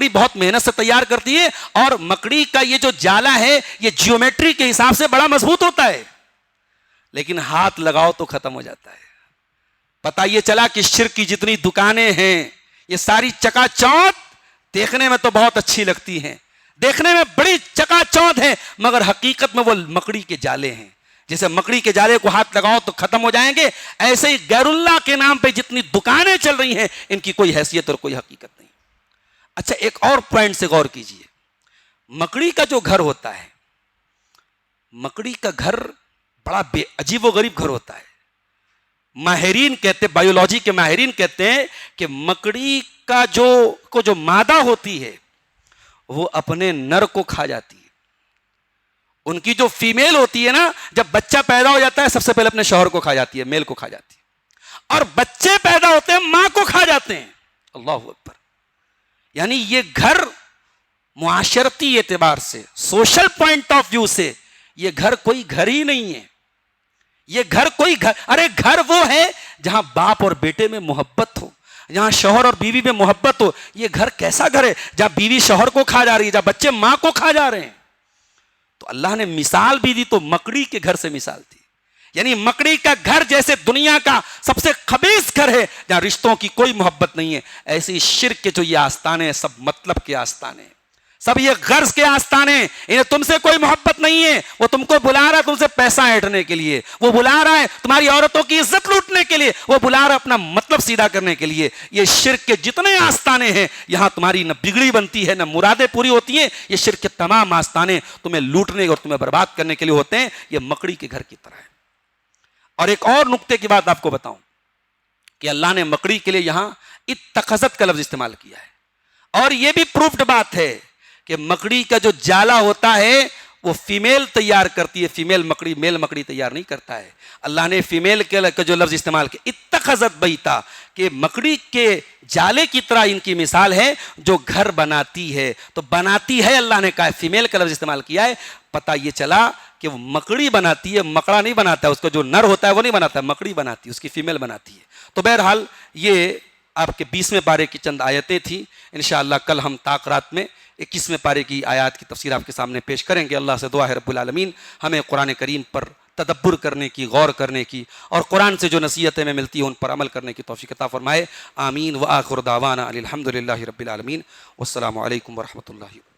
بہت محنت سے تیار کرتی ہے، اور مکڑی کا یہ جو جالا ہے یہ جیومیٹری کے حساب سے بڑا مضبوط ہوتا ہے، لیکن ہاتھ لگاؤ تو ختم ہو جاتا ہے. پتہ یہ چلا کہ شرک کی جتنی دکانیں ہیں یہ ساری چکا چوند دیکھنے میں تو بہت اچھی لگتی ہیں، دیکھنے میں بڑی چکا چوند ہیں، مگر حقیقت میں وہ مکڑی کے جالے ہیں. جیسے مکڑی کے جالے کو ہاتھ لگاؤ تو ختم ہو جائیں گے، ایسے ہی غیر اللہ کے نام پہ جتنی دکانیں چل رہی ہیں ان کی کوئی حیثیت اور کوئی حقیقت نہیں. اچھا، ایک اور پوائنٹ سے غور کیجئے. مکڑی کا جو گھر ہوتا ہے، مکڑی کا گھر بڑا بے عجیب و غریب گھر ہوتا ہے. ماہرین کہتے، بایولوجی کے ماہرین کہتے ہیں کہ مکڑی کا جو مادہ ہوتی ہے وہ اپنے نر کو کھا جاتی ہے. ان کی جو فیمیل ہوتی ہے نا، جب بچہ پیدا ہو جاتا ہے سب سے پہلے اپنے شوہر کو کھا جاتی ہے، میل کو کھا جاتی ہے. اور بچے پیدا ہوتے ہیں ماں کو کھا جاتے ہیں. اللہ اکبر. یعنی یہ گھر معاشرتی اعتبار سے، سوشل پوائنٹ آف ویو سے یہ گھر کوئی گھر ہی نہیں ہے. یہ گھر کوئی گھر، ارے گھر وہ ہے جہاں باپ اور بیٹے میں محبت ہو، جہاں شوہر اور بیوی میں محبت ہو. یہ گھر کیسا گھر ہے جہاں بیوی شوہر کو کھا جا رہی ہے، جہاں بچے ماں کو کھا جا رہے ہیں. تو اللہ نے مثال بھی دی تو مکڑی کے گھر سے مثال دی. یعنی مکڑی کا گھر جیسے دنیا کا سب سے خبیث گھر ہے جہاں رشتوں کی کوئی محبت نہیں ہے، ایسے شرک کے جو یہ آستانے ہیں سب مطلب کے آستانے ہیں، سب یہ غرض کے آستانے ہیں. انہیں تم سے کوئی محبت نہیں ہے. وہ تم کو بلا رہا ہے تم سے پیسہ ایٹھنے کے لیے، وہ بلا رہا ہے تمہاری عورتوں کی عزت لوٹنے کے لیے، وہ بلا رہا ہے اپنا مطلب سیدھا کرنے کے لیے. یہ شرک کے جتنے آستانے ہیں یہاں تمہاری نہ بگڑی بنتی ہے نہ مرادیں پوری ہوتی ہیں. یہ شرک کے تمام آستانے تمہیں لوٹنے اور تمہیں برباد کرنے کے لیے ہوتے ہیں. یہ مکڑی کے گھر کی طرح ہے. اور ایک اور نقطے کی بات آپ کو بتاؤں کہ اللہ نے مکڑی کے لیے یہاں اتخذت کا لفظ استعمال کیا ہے. اور یہ بھی پروفڈ بات ہے کہ مکڑی کا جو جالا ہوتا ہے وہ فیمیل تیار کرتی ہے، فیمیل مکڑی میل مکڑی تیار نہیں کرتا ہے. اللہ نے فیمیل کا جو لفظ استعمال کیا اتخذت بیتا، کہ مکڑی کے جالے کی طرح ان کی مثال ہے جو گھر بناتی ہے. تو بناتی ہے اللہ نے کہا، فیمیل کا لفظ استعمال کیا ہے. پتہ یہ چلا کہ وہ مکڑی بناتی ہے، مکڑا نہیں بناتا ہے. اس کا جو نر ہوتا ہے وہ نہیں بناتا ہے، مکڑی بناتی ہے، اس کی فیمیل بناتی ہے. تو بہرحال یہ آپ کے 20ویں پارے کی چند آیتیں تھیں. انشاءاللہ کل ہم طاقرات میں 21ویں پارے کی آیات کی تفسیر آپ کے سامنے پیش کریں گے. اللہ سے دعا ہے رب العالمین ہمیں قرآن کریم پر تدبر کرنے کی، غور کرنے کی، اور قرآن سے جو نصیحتیں ہمیں ملتی ہیں ان پر عمل کرنے کی توفیق عطا فرمائے. آمین. وآخر دعوانا الحمد للہ رب العالمین. والسلام علیکم ورحمۃ اللہ.